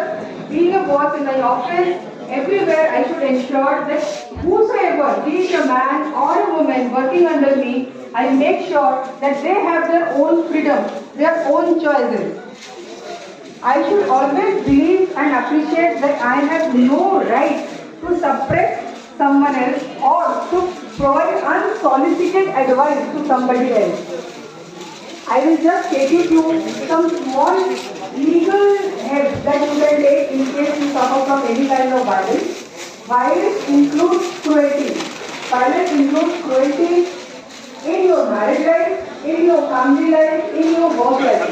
being a boss in my office, everywhere I should ensure that whosoever, be it a man or a woman working under me, I make sure that they have their own freedom, their own choices. I should always believe and appreciate that I have no right to suppress someone else or to provide unsolicited advice to somebody else. I will just take you through some small legal steps that you can take in case you suffer from any kind of violence. Violence includes cruelty. Violence includes cruelty in your marriage life, in your family life, in your work life.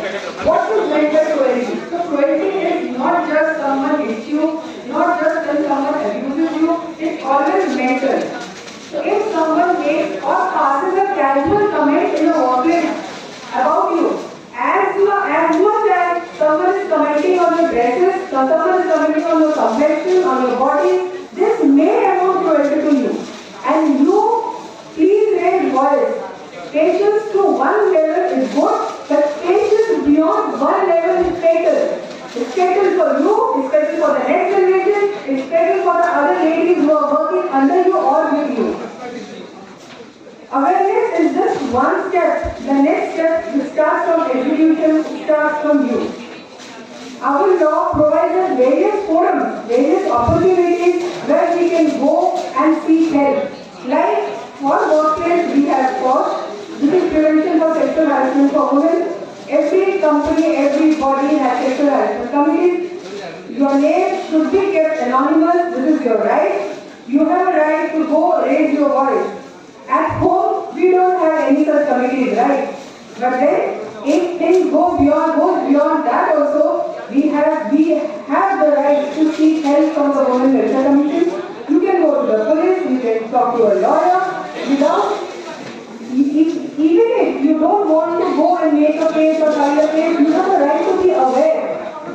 What is meant by cruelty? So cruelty is not just someone hits you, not just when someone abuses you, it's always mental. So if someone makes or passes a casual comment in a workplace about you, as much as someone is commenting on your dresses, someone is commenting on your complexion, on your body, this may amount cruelty to you. And you please raise voice. Patience to one level is good, but patience beyond one level is fatal. It's fatal for you, it's fatal for the next generation, it's fatal for the other ladies who are working under you or with you. Awareness is just one step. The next step starts from education, starts from you. Our law provides us various forums, various opportunities where we can go and seek help. Like for workplace we have first, this is prevention for sexual harassment for women. Every company, every body has sexual harassment committees. Your name should be kept anonymous. This is your right. You have a right to go raise your voice. At home, we don't have any such committees, right? But then, if things goes beyond that also, we have the right to seek help from the Women Welfare Commission. You can go to the police, you can talk to a lawyer, even if you don't want to go and make a case or file a case, you have the right to be aware.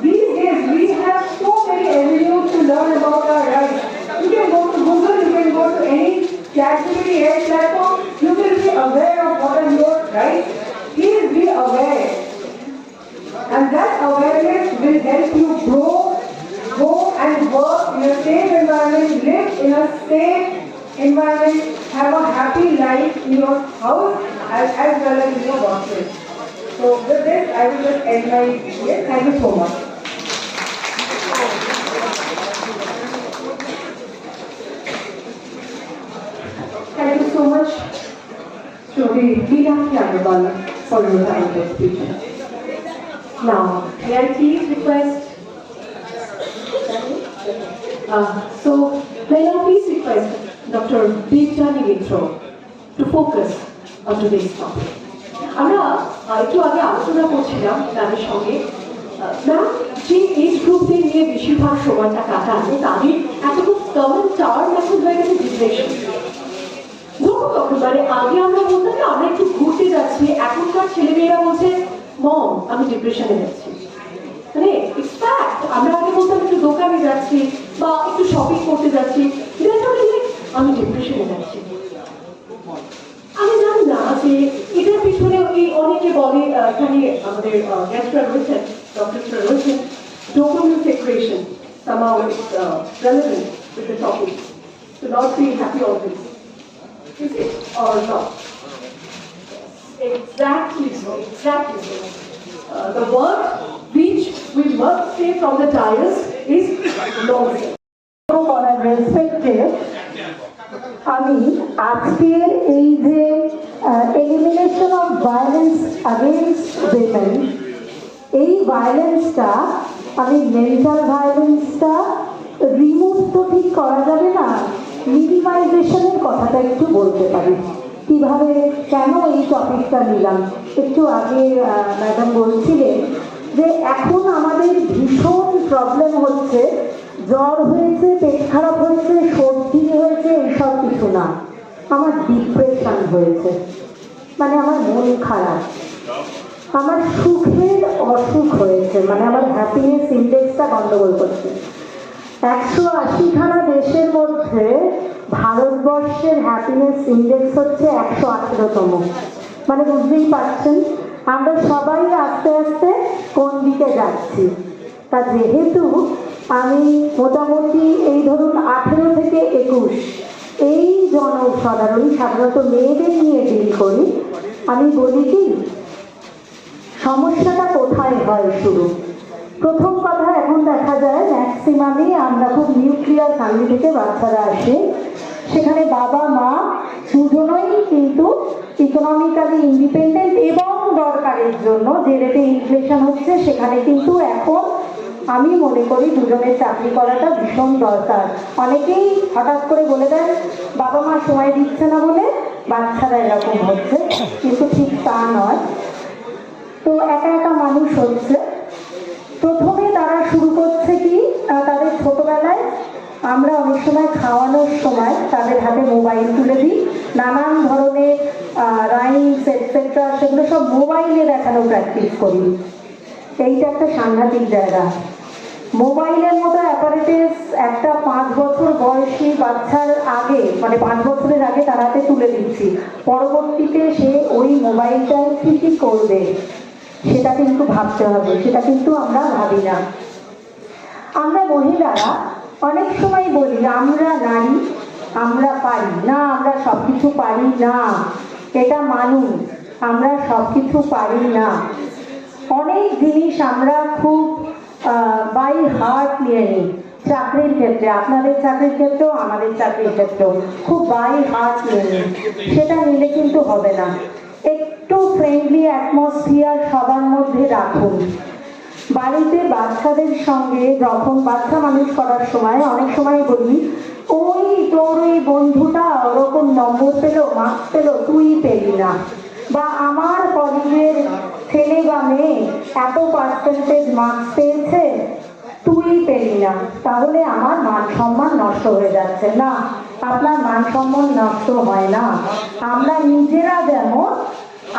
These days, we have so many avenues to learn about our rights. You can go to Google, you can go to any ChatGPT platform, you will be aware of what are your rights. Please be aware. will help you grow, go and work in a safe environment, live in a safe environment, have a happy life in your house as well as in your workplace. So with this, I will just end my yes. Thank you so much. Thank you so much, Shri Meenakshi Agarwal, for your kind speech. Now, may I please request? May I please request Dr. Devjani Mitra to focus on today's topic. আমরা একটু আগে আলোচনা করছিলাম ম্যামের সঙ্গে ম্যাম যে এজ গ্রুপদের নিয়ে বেশিরভাগ সময়টা কাটানো তাদের একটা খুব কমন টার্ম এখন হয়ে গেছে ডিপ্রেশন। মানে আগে আমরা বলতাম না আমরা একটু ঘুরতে যাচ্ছি, এখনকার ছেলেমেয়েরা বলছে মম আমি ডিপ্রেশনে যাচ্ছি। মানে ইটস ফ্যাক্ট, আমরা আগে বলতাম একটু দোকানে যাচ্ছি বা একটু শপিং করতে যাচ্ছি, আমি ডিপ্রেশনে যাচ্ছি। আমি জানি না যে এটার পিছনে ওই অনেকে বলে এখানে আমাদের গেস্টরা রয়েছেন, ডক্টররা রয়েছেন, dopamine secretion somehow it's relevant with the topic to not be happy always. Is it or not? Exactly so, exactly so. The word which we must say from the dais is nonsense. Respected আমি আজকের এই যে elimination of violence against women, এই ভায়োলেন্সটা আমি মেন্টাল ভায়োলেন্সটা রিমুভ তো ঠিক করা যাবে না, মিনিমাইজেশনের কথাটা একটু বলতে পারি। কিভাবে কেন এই টপিকটা নিলাম, একটু আগে ম্যাডাম বলছিলেন যে এখন আমাদের ভীষণ প্রবলেম হচ্ছে জ্বর হয়েছে, পেট খারাপ হয়েছে, সর্দি হয়েছে, এইসব কিছু না, আমার ডিপ্রেশন হয়েছে, মানে আমার মন খারাপ, আমার সুখের অসুখ হয়েছে, মানে আমার হ্যাপিনেস ইন্ডেক্সটা গন্ডগোল করছে। 180খানা দেশের মধ্যে ভারতবর্ষের হ্যাপিনেস ইন্ডেক্স হচ্ছে 118তম। মানে বুঝতেই পারছেন আমরা সবাই আস্তে আস্তে কোন দিকে যাচ্ছি। তা যেহেতু আমি মোটামুটি এই ধরুন 18 থেকে 21 এই সাধারণত মেয়েদের নিয়ে ডিল করি, আমি বলি কি সমস্যাটা কোথায় হয় শুরু। প্রথম কথা, এখন দেখা যায় ম্যাক্সিমামই আমরা খুব নিউক্লিয়ার ফ্যামিলি থেকে বাচ্চারা আসে, সেখানে বাবা মা দুজনেই কিন্তু ইকোনমিক্যালি ইন্ডিপেন্ডেন্ট এবং দরকারের জন্য যে রেটে ইনফ্লেশন হচ্ছে সেখানে কিন্তু এখন আমি মনে করি দুজনের চাকরি করাটা ভীষণ দরকার। অনেকেই হঠাৎ করে বলে দেন বাবা মা সময় দিচ্ছে না বলে বাচ্চারা এরকম হচ্ছে, কিন্তু ঠিক তা নয়। তো একা একা মানুষ হচ্ছে, প্রথমে তারা শুরু করছে কি তাদের ছোটবেলায় আমরা অনেক সময় খাওয়ানোর সময় তাদের হাতে মোবাইল তুলে দিই, নানান ধরনের রাইমস এটসেট্রা সেগুলো সব মোবাইলে দেখানো প্র্যাকটিস করি। এইটা একটা সাংঘাতিক জায়গা। মোবাইলের মতো অ্যাপারেটাস একটা 5 বছর বয়সী বাচ্চার আগে, মানে 5 বছরের আগে তার হাতে তুলে দিচ্ছি, পরবর্তীতে সে ওই মোবাইলটাই কি করবে সেটা কিন্তু ভাবতে হবে, সেটা কিন্তু আমরা ভাবি না। আমরা মহিলারা অনেক সময় বলি আমরা নারী, আমরা পারি না, আমরা সব কিছু পারি না, এটা মানুষ, আমরা সব কিছু পারি না। অনেক জিনিস আমরা খুব বাই হার্ট নিয়ে নিই, চাকরির ক্ষেত্রে, আপনাদের চাকরির ক্ষেত্রেও আমাদের চাকরির ক্ষেত্রেও খুব বাই হার্ট নিয়ে নিই, সেটা নিলে কিন্তু হবে না। একটু ফ্রেন্ডলি অ্যাটমসফিয়ার সবার মধ্যে রাখুন। বাড়িতে বাচ্চাদের সঙ্গে যখন বাচ্চা মানুষ করার সময় অনেক সময় বলি ওই তোর ওই বন্ধুটা ওরকম নম্বর পেলো, মার্কস পেলো, তুই পেলি না, বা আমার কলেজের ছেলে বা মেয়ে এত পার্সেন্টেজ মার্কস পেয়েছে, তুই পেলি না, তাহলে আমার মান সম্মান নষ্ট হয়ে যাচ্ছে। না, আপনার মান সম্মান নষ্ট হয় না। আমরা নিজেরা যেমন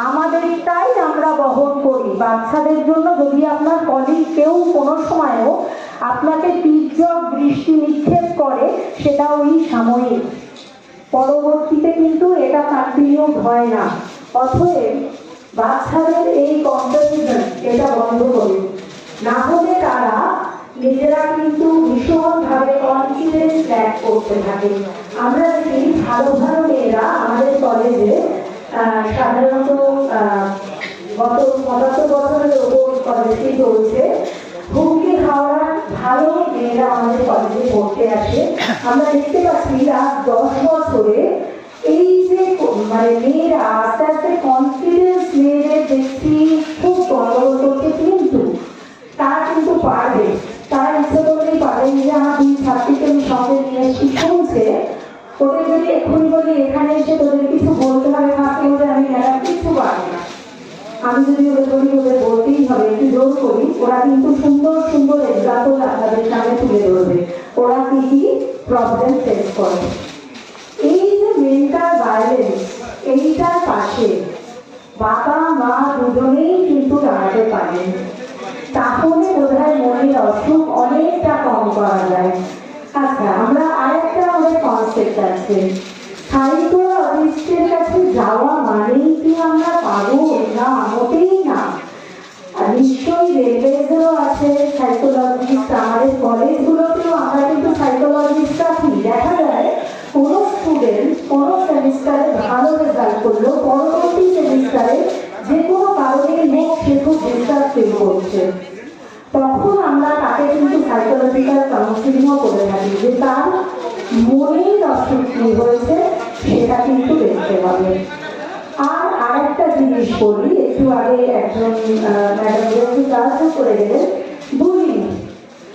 আমাদেরটাই আমরা বহন করি, বাচ্চাদের জন্য যদি আপনার কলিগ কেউ কোনো সময়ও আপনাকে তীর্যক দৃষ্টি নিক্ষেপ করে সেটা ওই সাময়িক, পরবর্তীতে কিন্তু এটা কন্টিনিউ হয় না। অতএব বাচ্চাদের এই কম্পারিজন এটা বন্ধ করুন, না হলে তারা নিজেরা কিন্তু ভীষণভাবে কনফিডেন্স ল্যাক করতে থাকে। আমরা দেখি ভালো ভালো মেয়েরা আমাদের কলেজে সাধারণত গত ৭৫ বছরের ওপর কলেজটি চলছে, হুমকি খাওয়ার ভালো মেয়েরা আমাদের কলেজে পড়তে আসে। আমরা দেখতে পাচ্ছি আজ 10 বছরে এই যে মানে মেয়েরা আস্তে আস্তে কনফিডেন্স মেয়েদের দেখছি খুব গন্ডগোল করছে, কিন্তু তারা কিন্তু পারবে, তারা ইচ্ছে করলেই পারে। যে আমার 2 ছাত্রীকে আমি সঙ্গে নিয়ে এসেছি, শুনছে ওদের যদি এক্ষুনি বলি এখানে এসে তোদের কিছু বলতে হবে, থাকতে হবে, আমি ম্যাডাম কিছু পারবো না। আমি যদি ওদের বলি ওদের বলতেই হবে, একটু জোর করি, ওরা কিন্তু সুন্দর সুন্দর এক্সাম্পল আপনাদের সামনে তুলে ধরবে ওরা কি কি প্রবলেম ফেস করে। এই যে মেন্টাল ভায়োলেন্স, এইটার পাশে বাবা মা দুজনেই কিন্তু দাঁড়াতে পারেন, তাহলে বোধহয় মনের অসুখ অনেকটা কম করা যায়। আচ্ছা, আমরা আরেকটা আমাদের কনসেপ্ট আছে, সাইকোলজিস্টের কাছে যাওয়া মানেই কি আমরা পাবো? না, মোটেই না। নিশ্চয়ই রেলওয়েজেরও আছে সাইকোলজিস্ট, আমাদের কলেজগুলোতেও আমরা কিন্তু সাইকোলজিস্ট আছি। দেখা যায় কোনো স্টুডেন্ট কোনো সেমিস্টারে ভালো রেজাল্ট করলো, পরবর্তী সেমিস্টারে যে কোনো কারণে হোক সে খুব ডিস্টার্ব ফিল করছে, তখন আমরা তাকে কিন্তু সাইকোলজিক্যাল কাউন্সিলিংও করে থাকি, যে তার মনের অসুখ কি হয়েছে সেটা কিন্তু দেখতে হবে। আর আরেকটা জিনিস বলি, একটু আগে একজন ম্যাডাম যেহেতু ক্লাসও করে গেলেন,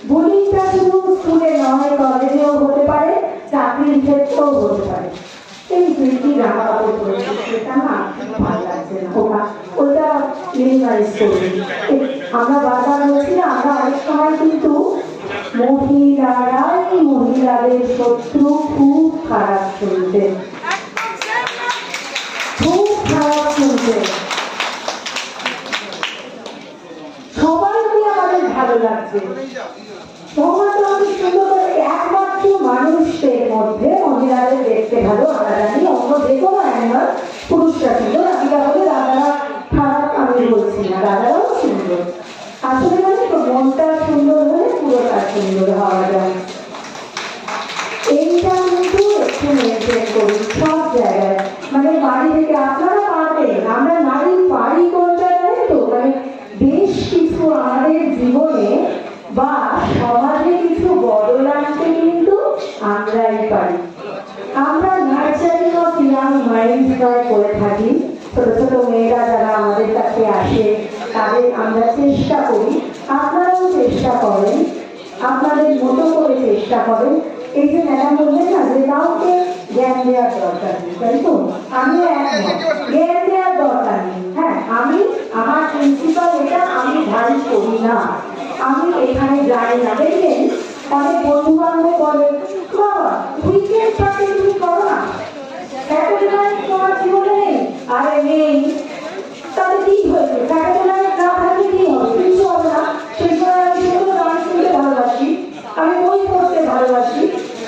বুলিংটা শুধু স্কুলে নয়, কলেজেও হতে পারে, চাকরির ক্ষেত্রেও হতে পারে। এই দুইটি জামা কাপড় পরেছে সেটা না ভালো লাগছে না, ওটা মিনিমাইজ করবি। আমরা বারবার বলছি, আমরা অনেক সময় কিন্তু মহিলাদের শত্রু খুব খারাপ শুনতে, খুব খারাপ শুনতে। সবাইকে আমাদের ভালো লাগছে, সমাজে অনেক সুন্দর করে, একমাত্র মানুষের মধ্যে মহিলাদের দেখতে ভালো আমরা জানি, অন্য যে কোনো অ্যাঙ্গেল পুরুষরা সুন্দর, আমি তাহলে দাদারা খারাপ আমি বলছি না, দাদারাও সুন্দর। আসলে মানে তো মনটা সুন্দর হলে পুরোটা সুন্দর হওয়া যায়। এইটা কিন্তু একটু মেনটেন করি সব জায়গায়, মানে বাড়ি থেকে আপনারা পারবেন, আমরা নারী পারি কোনটা জানেন তো, মানে বেশ কিছু আমাদের জীবনে বা সমাজে কিছু বদল আনতে কিন্তু আমরাই পারি। আমরা নার্চারিং অফ ইয়াং মাইন্ড করে থাকি, ছোট ছোট মেয়েরা যারা আমাদের কাছে আসে তাদের আমরা চেষ্টা করি, আপনারাও চেষ্টা করেন, আপনাদের মতো করে চেষ্টা করেন। এই যে ম্যাডাম বললেন না যে কাউকে জ্ঞান দেওয়ার দরকার নেই, তাই তো? আমিও জ্ঞান দেওয়ার দরকার নেই। হ্যাঁ, আমি আমার প্রিন্সিপাল এটা আমি ধারণ করি না, আমি এখানে যাই না। দেখবেন অনেক বন্ধু বান্ধব বলে, বাবা উইকেন্ড পার্টি তুমি করো না, স্যাটারডে নাইট তোমার জীবনে নেই। আরে নেই, তাহলে কি হয়েছে? স্যাটারডে নাইট না থাকলে কি হবে? কিছু হবে না। সেই সময় আমি সেগুলো গান শুনতে ভালোবাসি, আমি বই পড়তে ভালোবাসি,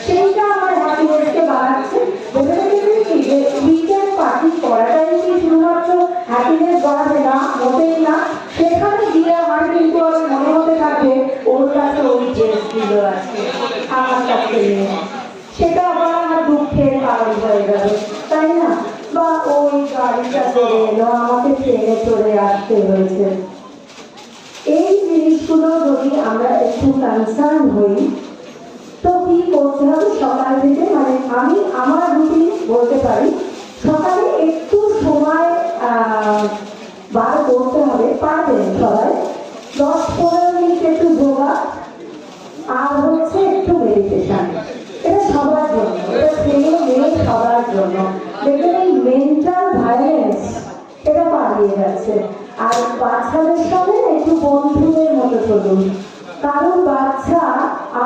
সেইটা আমার হ্যাপিনেসকে বাড়াচ্ছে। বোঝা গেছে কি যে উইকেন্ড পার্টি করাটাই কি শুধুমাত্র হ্যাপিনেস বাড়াবে? না, মোটেই না। সেখানে গিয়ে আমার কিন্তু আমার মনে হতে থাকবে ওর কাছে ওই ড্রেসগুলো আছে, আমার কাছে নেই, সেটা আবার আমার দুঃখের কারণ হয়ে যাবে, তাই না? বা ওই গাড়িটা চলে এলো, আমাকে ট্রেনে চড়ে আসতে হয়েছে। এই জিনিসগুলো যদি আমরা একটু কনসার্ন হই, তো কি করতে হবে? সকাল থেকে, মানে আমি আমার রুটিন বলতে পারি, সকালে একটু সময় বার করতে হবে, পারবেন সবাই 10-15 মিনিট একটু যোগা, আর হচ্ছে একটু মেডিটেশন। এটা সবার জন্য, এটা ছেলে মেয়ে সবার জন্য। দেখবেন এই মেন্টাল ভায়োলেন্স এটা পালিয়ে যাচ্ছে। আর বাচ্চাদের সঙ্গে একটু বন্ধুদের মতো চলুন, কারণ বাচ্চা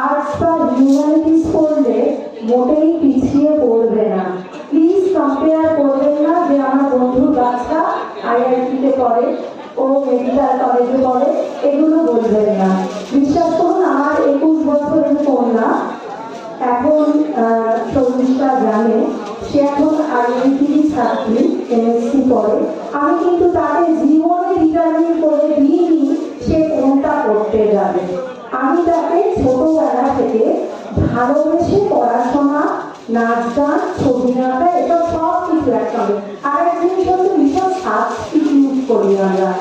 আর্টস বা হিউম্যানিটিস পড়লে মোটেই পিছিয়ে পড়বে না। প্লিজ কম্পেয়ার করবেন না যে আমার বন্ধুর বাচ্চা IIT-তে পড়ে, ও মেডিকেল কলেজে পড়ে, এগুলো বলবেন না। বিশ্বাস করুন, আমার 21 বছরের কন্যা এখন 40টা জানে, সে এখন IIT ছাত্রী, MSc পড়ে। আমি কিন্তু তাকে জীবনে ডিটারমিন করে দিইনি সে কোনটা করতে যাবে। আমি তাকে ছোটবেলা থেকে ভালোবেসে পড়াশোনা, নাচ গান, ছবি আঁকা, এটা সব কিছু একসঙ্গে। আর এক জিনিস হচ্ছে ভীষণ সাবস্টিটিউট করি আমরা।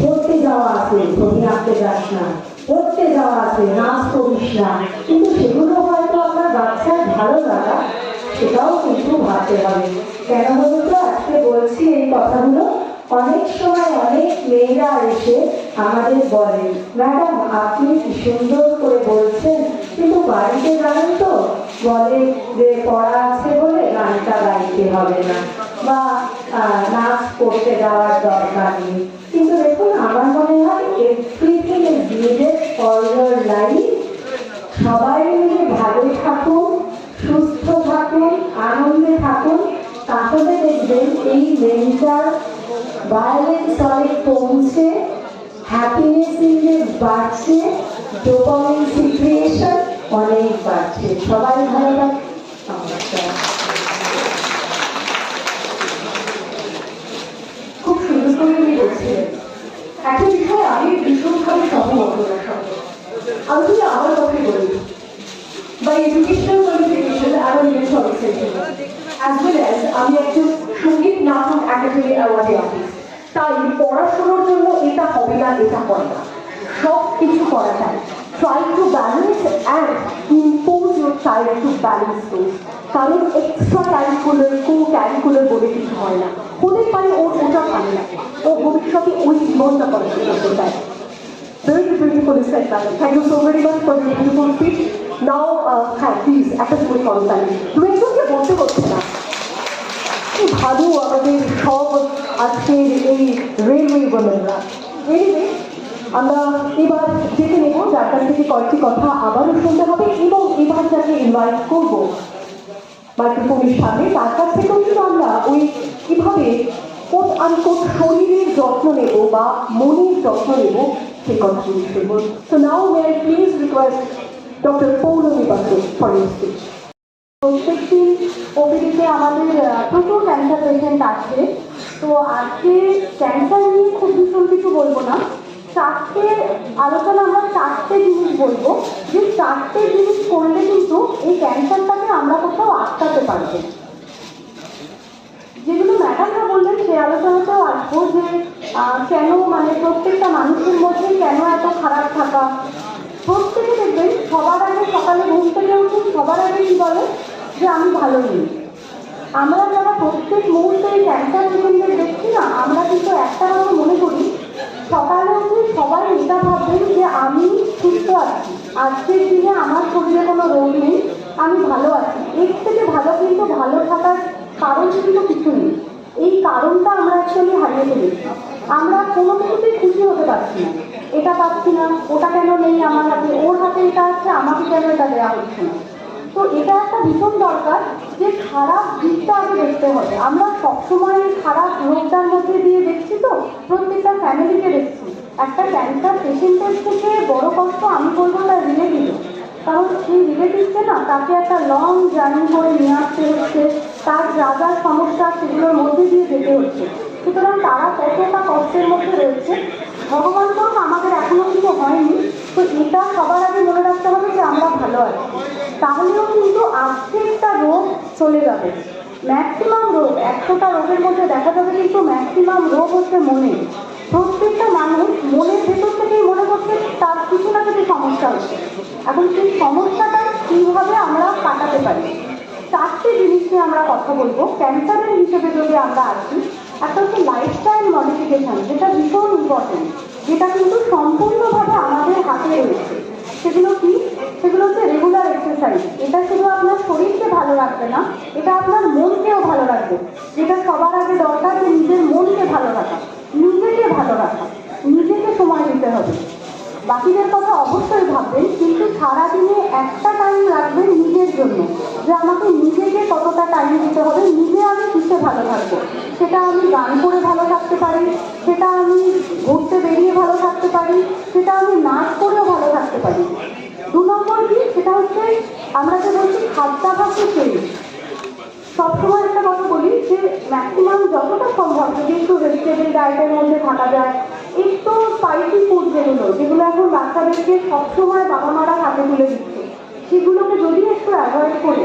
পড়তে যাওয়া আছে, ছবি আঁকতে যাস না, পড়তে যাওয়া আছে, নাচ করিস না, কিন্তু সেগুলো হয়তো আপনার বাচ্চার ভালো লাগা, সেটাও কিন্তু ভাবতে হবে। কেন বলতো আজকে বলছি এই কথাগুলো, অনেক সময় অনেক মেয়েরা এসে আমাদের বলে, ম্যাডাম আপনি কি সুন্দর করে বলছেন, কিন্তু বাড়িতে জানেন তো বলে যে পড়া আছে বলে গানটা গাইতে হবে না, বা নাচ করতে যাওয়ার দরকার নেই। কিন্তু দেখুন, আমার মনে হয় everything is needed for your life. সবাই মিলে ভালো থাকুন, সুস্থ থাকুন, আনন্দে থাকুন, তাহলে দেখবেন এই মেন্টাল ভায়োলেন্স অনেক কমছে, হ্যাপিনেস ইন্ডেক্স বাড়ছে, ডোপামিন সিক্রিয়েশন অনেক বাড়ছে। সবাই ভালো থাকুন। নমস্কার। খুব সুন্দর করে উনি বলছিলেন। একটা বিষয় আমি ভীষণভাবে সহমত ওনার সঙ্গে। আমি যদি আমার কথাই বলি, by educational qualification I'm a mental exceptional, as well as আমি একজন সঙ্গীত নাটক একাডেমি অ্যাওয়ার্ডে আছি। তাই পড়াশোনার জন্য এটা হবে না, এটা করে না, সব কিছু করা যায়। Try to balance and impose your child to balance those. কারণ এক্সট্রা ক্যারিকুলার, কো-ক্যারিকুলার বলে কিছু হয় না। হতে পারে ওর ওটা ভালো লাগে, ও ভবিষ্যতে ওই জীবনটা পড়াশোনা করতে চায়। Very beautifully said, madam. Thank you so very much for your beautiful speech. Now, please, একটা করে করো তাই। দু একজনকে বলতে হচ্ছে না। কি ভালো আমাদের সব আজকের এই রেলওয়ে ওমেনরা। এনিওয়ে, আমরা এবার দেখে নেব যার কাছ থেকে কয়েকটি কথা আবারও শুনতে হবে, এবং এবার যাকে ইনভাইট করবো মাইক্রোফোনের সামনে, তার কাছ থেকেও কিন্তু আমরা ওই কিভাবে কোট আনকোট শরীরের যত্ন নেব বা মনের যত্ন নেব সেই কথাগুলি শুনব। So now may I please request doctor Poulami Basu for your speech. প্রত্যেকদিন ওপিডিতে আমাদের প্রচুর ক্যান্সার পেশেন্ট আছে। তো আজকে ক্যান্সার নিয়ে খুব ভীষণ কিছু বলবো না, চারটে আলোচনা, আমরা চারটে জিনিস বলবো, যে চারটে জিনিস করলে কিন্তু এই ক্যান্সারটাকে আমরা কোথাও আটকাতে পারবো। যেগুলো ম্যাডামরা বললেন সেই আলোচনাতেও আসবো, যে কেন মানে প্রত্যেকটা মানুষের মধ্যে কেন এত খারাপ থাকা। প্রত্যেকে দেখবেন সবার আগে সকালে ঘুম থেকে উঠুন, সবার আগে কি বলে যে আমি ভালো নেই। আমরা যারা প্রত্যেক মুহূর্তে এই ক্যান্সার পেশেন্টদের দেখছি না, আমরা কিন্তু একটা কথা মনে করি, সকালে উঠে সবাই এটা ভাববেন যে আমি সুস্থ আছি, আজকের দিনে আমার শরীরে কোনো রোগ নেই, আমি ভালো আছি। এর থেকে ভালো কিন্তু ভালো থাকার কারণ কিন্তু কিছু নেই। এই কারণটা আমরা অ্যাকচুয়ালি হারিয়ে ফেলেছি। আমরা কোনো কিছুতেই খুশি হতে পারছি না, এটা পাচ্ছি না, ওটা কেন নেই আমার হাতে, ওর হাতে এটা আছে, আমাকে কেন এটা দেওয়া হচ্ছে না। তো এটা একটা ভীষণ দরকার যে খারাপ দিকটা আগে দেখতে হবে। আমরা সবসময় খারাপ রোগটার মধ্যে দিয়ে দেখছি, তো প্রত্যেকটা ফ্যামিলিকে দেখছি। একটা ক্যান্সার পেশেন্টের থেকে বড় কষ্ট আমি বলবো তার রিলেটিভ, কারণ সেই রিলেটিভকে না তাকে একটা লং জার্নি করে নিয়ে আসতে হচ্ছে, তার যা যা সমস্যা সেগুলোর মধ্যে দিয়ে যেতে হচ্ছে। সুতরাং তারা কতটা কষ্টের মধ্যে রয়েছে, ভগবান করুন আমাদের এখনো কিছু হয়নি। তো এটা সবার আগে মনে রাখতে হবে যে আমরা ভালো আছি, তাহলেও কিন্তু আর্ধেকটা রোগ চলে যাবে। ম্যাক্সিমাম রোগ, 100টা রোগের মধ্যে দেখা যাবে কিন্তু ম্যাক্সিমাম রোগ হচ্ছে মনে। প্রত্যেকটা মানুষ মনের ভেতর থেকেই মনে করছে তার কিছু না কিছু সমস্যা হচ্ছে। এখন সেই সমস্যাটা কীভাবে আমরা কাটাতে পারি, চারটে জিনিস নিয়ে আমরা কথা বলবো। ক্যান্সারের হিসেবে যদি আমরা আসি, একটা হচ্ছে লাইফস্টাইল মডিফিকেশন, যেটা ভীষণ ইম্পর্টেন্ট, যেটা কিন্তু সম্পূর্ণভাবে আমাদের হাতে রয়েছে। সেগুলো কি? সেগুলো হচ্ছে রেগুলার এক্সারসাইজ। এটা শুধু আপনার শরীরকে ভালো রাখবে না, এটা আপনার মনকেও ভালো রাখবে। যেটা সবার আগে দরকার, যে নিজের মনকে ভালো রাখা, নিজেকে ভালো রাখা, নিজেকে সময় দিতে হবে। বাকিদের কথা অবশ্যই ভাববেন, কিন্তু সারাদিনে একটা টাইম রাখবেন নিজের জন্য, যে আমাকে নিজেকে কতটা টাইম দিতে হবে, নিজে আমি কিসে ভালো থাকবো। সেটা আমি গান করে ভালো থাকতে পারি, সেটা আমি ঘুরতে বেরিয়ে ভালো থাকতে পারি, সেটা আমি নাচ করেও ভালো থাকতে পারি। 2 নম্বর কি? সেটা হচ্ছে আমরা যে বলছি খাদ্যাভ্যাসের শরীর। সবসময় একটা কথা বলি যে ম্যাক্সিমাম যতটা সম্ভব যদি একটু ভেজিটেবল ডায়েটের মধ্যে থাকা যায়, একটু স্পাইসি ফুড যেগুলো যেগুলো এখন বাচ্চাদেরকে সবসময় বাবা মারা হাতে তুলে দিচ্ছে, সেগুলোকে যদি একটু অ্যাভয়েড করে,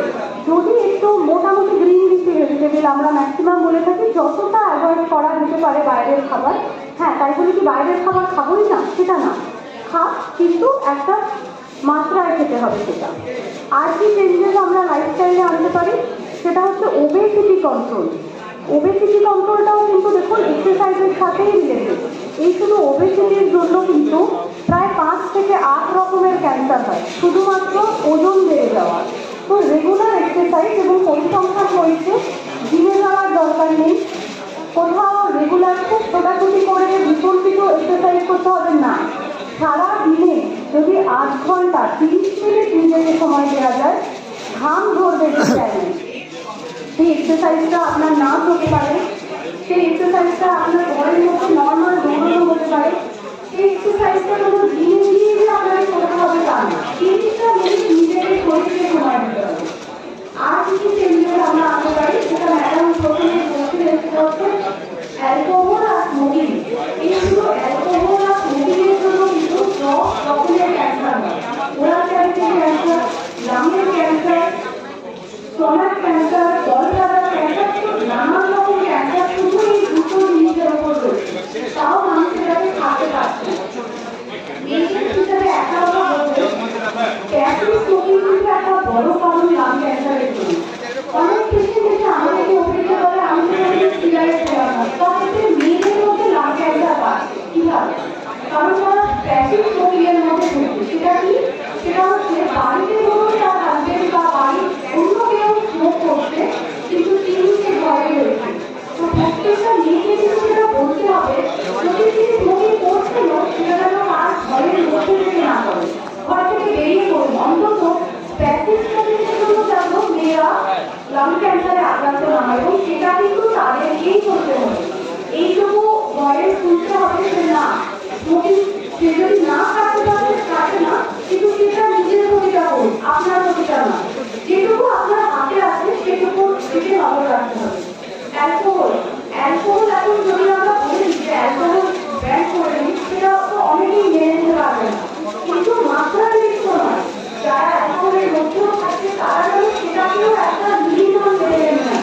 যদি একটু মোটামুটি গ্রিন লিফি ভেজিটেবল আমরা ম্যাক্সিমাম বলে থাকি যতটা অ্যাভয়েড করা যেতে পারে বাইরের খাবার। হ্যাঁ, তাই বলে কি বাইরের খাবার খাবোই না সেটা না, কিন্তু একটা মাত্রায় খেতে হবে সেটা। আর কি চেঞ্জেস আমরা লাইফস্টাইলে আনতে পারি সেটা হচ্ছে ওবেসিটি কন্ট্রোল। ওবেসিটি কন্ট্রোলটাও কিন্তু দেখুন এক্সারসাইজের সাথেই রিলেটেড। এই শুধু ওবেসিটির জন্য কিন্তু প্রায় 5 থেকে 8 রকমের ক্যান্সার হয় শুধুমাত্র ওজন বেড়ে যাওয়া। তো রেগুলার এক্সারসাইজ এবং পরিসংখ্যান হয়েছে জিমে যাওয়ার দরকার নেই, কোথাও রেগুলার খুব ছোটাছুটি করে বিকল্পিত এক্সারসাইজ করতে হবে না। সারা দিনে যদি 8 ঘন্টা 30 মিনিট নিজেকে সময় দেওয়া যায়, ঘাম ঝরবে চাইলে সেই এক্সারসাইজটা আপনার নাম হতে পারে, সেই এক্সারসাইজটা আপনার ঘরের মধ্যে নর্মাল দৌড়ানো হতে পারে, সেই এক্সারসাইজটা কোনো দিনে দিয়ে যে আপনাকে করতে হবে তা না, 30টা মিনিট নিজেকে শরীরকে সময় দিতে হবে। আর কিছু চেঞ্জেস আমরা আনতে পারি, সেটা ম্যাডাম প্রথমে বলছিলেন, সেটা হচ্ছে অ্যালকোহল আর স্মোকিং। এই শুধু অ্যালকোহল আর স্মোকিংয়ের জন্য কিন্তু 10 রকমের ক্যান্সার হয়। ওরাল ক্যান্সার, ক্যান্সার, লাংয়ের cancer, stomach cancer, gallbladder cancer, নানান রকম ক্যান্সার শুধু এই দুটো জিনিসের উপর রয়েছে। তাও মানুষ এটাকে খাতে পারছে। পেশেন্ট হিসেবে একটা কথা বলতে, ক্যাফিন স্মোকিং কিন্তু একটা বড় কারণ লাং ক্যান্সারের জন্য। অনেক পেশেন্ট এসে আমাদেরকে অভিযোগ করে, আমি সিগারেট খেলাম না, তাতে মেয়েদের মধ্যে লাং ক্যান্সার বাড়ছে। কিভাবে? কারণ তারা ক্যাফিন স্মোকিং এর মধ্যে ঢুকছে। সেটা কি? সেটা হচ্ছে বাড়িতে ধরুন তার হাজবেন্ড বা বাড়ির অন্য কেউ স্মোক করছে, কিন্তু তিনি সে ঘরে রয়েছে। তো প্রত্যেকটা মেয়েকে কিন্তু সেটা বলতে হবে, যদি তিনি স্মোকিং করছিল সেটা যেন তার ঘরের মধ্যে থেকে না করে, ঘর থেকে বেরিয়ে করুন। অন্তত প্র্যাকটিস স্মোকিংয়ের জন্য যেন মেয়েরা লাং ক্যান্সারে আক্রান্ত না হয়, এবং সেটা কিন্তু তাদেরকেই করতে হবে। এইটুকু ভয়েস শুনতে হবে যে না, স্মোকিং সে যদি না কাটতে পারে কাটে না, কিন্তু সেটা নিজের ক্ষতিটা করুন, আপনার ক্ষতিটা না। যেটুকু আপনার হাতে আছে সেটুকু দিকে নজর রাখতে হবে। অ্যালকোহল এখন যদি আমরা বলি যে অ্যালকোহল ব্যান করে নিই, সেটা তো অনেকেই মেনে নিতে পারবে না, কিন্তু মাত্রাতিরিক্ত নয়। যারা অ্যালকোহলের মধ্যেও থাকছে তারা যেন সেটাকেও একটা মিনিমাম লেভেলে নেয়।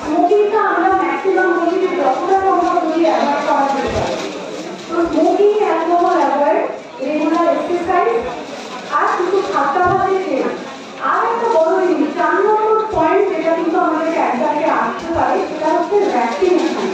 স্মোকিংটা আমরা ম্যাক্সিমাম বলি যে যতটা সম্ভব যদি অ্যাভয়েড করা যেতে পারে। তো smoking, alcohol avoid, regular exercise, আর কিছু খাদ্যাভ্যাসের চেঞ্জ। আর একটা বড় জিনিস 4 নম্বর পয়েন্ট, যেটা কিন্তু আমাদের ক্যান্সারকে আসতে পারে, সেটা হচ্ছে ভ্যাকসিনেশন।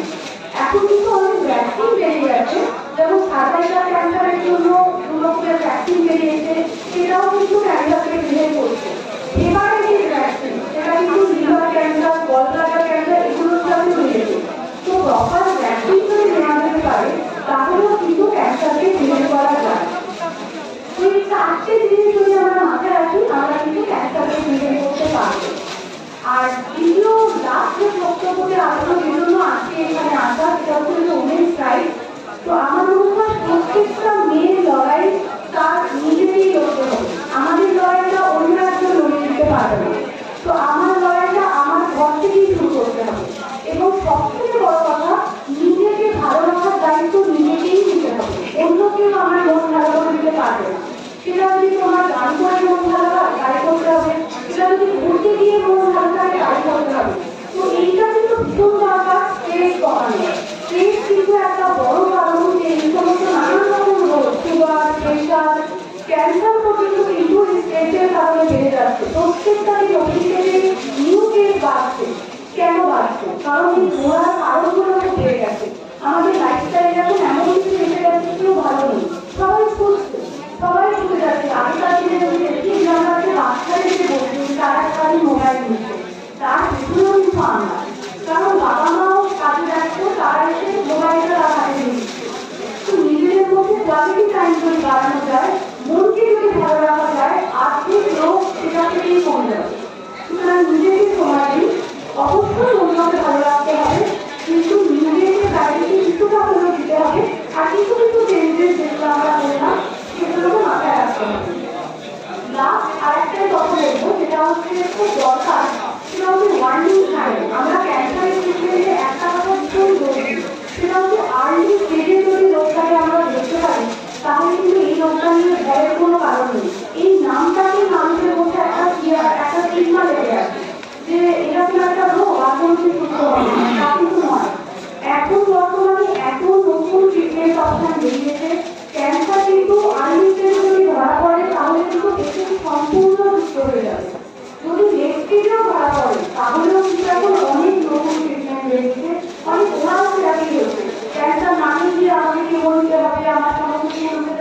এখন কিন্তু অনেক ভ্যাকসিন বেরিয়ে গেছে, যেমন সার্ভাইকাল ক্যান্সারের জন্য 2 রকমের ভ্যাকসিন বেরিয়েছে, সেটাও কিন্তু ক্যান্সারকে প্রিভেন্ট করছে। হেপাটাইটিস ভ্যাকসিন, সেটা কিন্তু লিভার ক্যান্সার, গলব্লাডার ক্যান্সার এগুলোর সাথে রয়েছে। তো প্রপার ভ্যাকসিন যদি নেওয়া যেতে পারে, তাহলেও কিন্তু ক্যান্সারকে প্রিভেন্ট করা যায়। তো এই 4টে জিনিস যদি আমরা মাথায় রাখি, আমরা কিন্তু ক্যান্সারকে প্রিভেন্ট করতে পারবো। আর দ্বিতীয় লাস্ট যে বক্তব্যটি আলোচনার জন্য আজকে এখানে আসা, সেটা হচ্ছে ওমেন্স রাইট। তো আমার মনে হয় প্রত্যেকটা মেয়ের লড়াই তার নিজেকেই লড়তে হবে। আমাদের লড়াইটা অন্য একজন লড়ে দিতে পারবে না। তো আমার লড়াইটা আমার ঘর থেকেই শুরু করতে হবে, এবং সবথেকে বড় কথা, নিজেকে ভালো রাখার দায়িত্ব নিজেকেই নিতে হবে। অন্য কেউ আমার মন ভালো করে দিতে পারবে না। সেটা যদি তোমার গান করে মন ভালো হয়, গাড়ি করতে হবে। সেটা যদি ঘুরতে গিয়ে মন ভালো থাকে, গাড়ি করতে হবে। তো এইটা কিন্তু ভীষণ দরকার স্ট্রেস কমানো। স্ট্রেস কিন্তু একটা বড় কারণ যে এই সমস্ত নানান রকম রোগ, সুগার, প্রেশার, ক্যান্সার পর্যন্ত কিন্তু স্ট্রেসের কারণে বেড়ে যাচ্ছে। প্রত্যেকটা দিন অফিসে নিউ কেস বাড়ছে। কেন বাড়ছে? কারণ এই ঘোরার কারণগুলো বেড়ে গেছে। আমাদের লাইফস্টাইল এখন এমন কিছু বেড়ে গেছে, কেউ ভালো নেই, সবাই ছুটছে, সবাই ছুটে যাচ্ছে। আগেকার দিনে যদি দেখি যে আমরা বাচ্চাদের যে বলছি তারা খালি মোবাইল নিচ্ছে, তার ভীষণ কিছু আমরা, কারণ বাবা মাও কাজে যাচ্ছে, তারা এসে মোবাইলটা লাগাতে দিচ্ছে। তো নিজেদের মধ্যে কোয়ালিটি টাইম যদি বাড়ানো যায়, মনকে যদি ভালো রাখা যায়, আর্থিক রোগ সেটা থেকেই কমে যাবে। সুতরাং নিজেকে সময় দিন, অবশ্যই অন্যকে ভালো রাখতে হবে, কিন্তু নিজেকে প্রায়োরিটি কিছুটা হলেও দিতে হবে। আর কিছু কিছু চেঞ্জেস যেগুলো আমরা করলাম সেগুলোকে মাথায় রাখতে হবে। লাস্ট আরেকটাই কথা বলবো, যেটা হচ্ছে খুব দরকার, সেটা হচ্ছে ওয়ার্নিং সাইন। আমরা ক্যান্সারের ট্রিটমেন্টে একটা কথা ভীষণ জরুরি, সেটা হচ্ছে আর্লি স্টেজে যদি রোগটাকে আমরা দেখতে পারি, তাহলে কিন্তু এই রোগ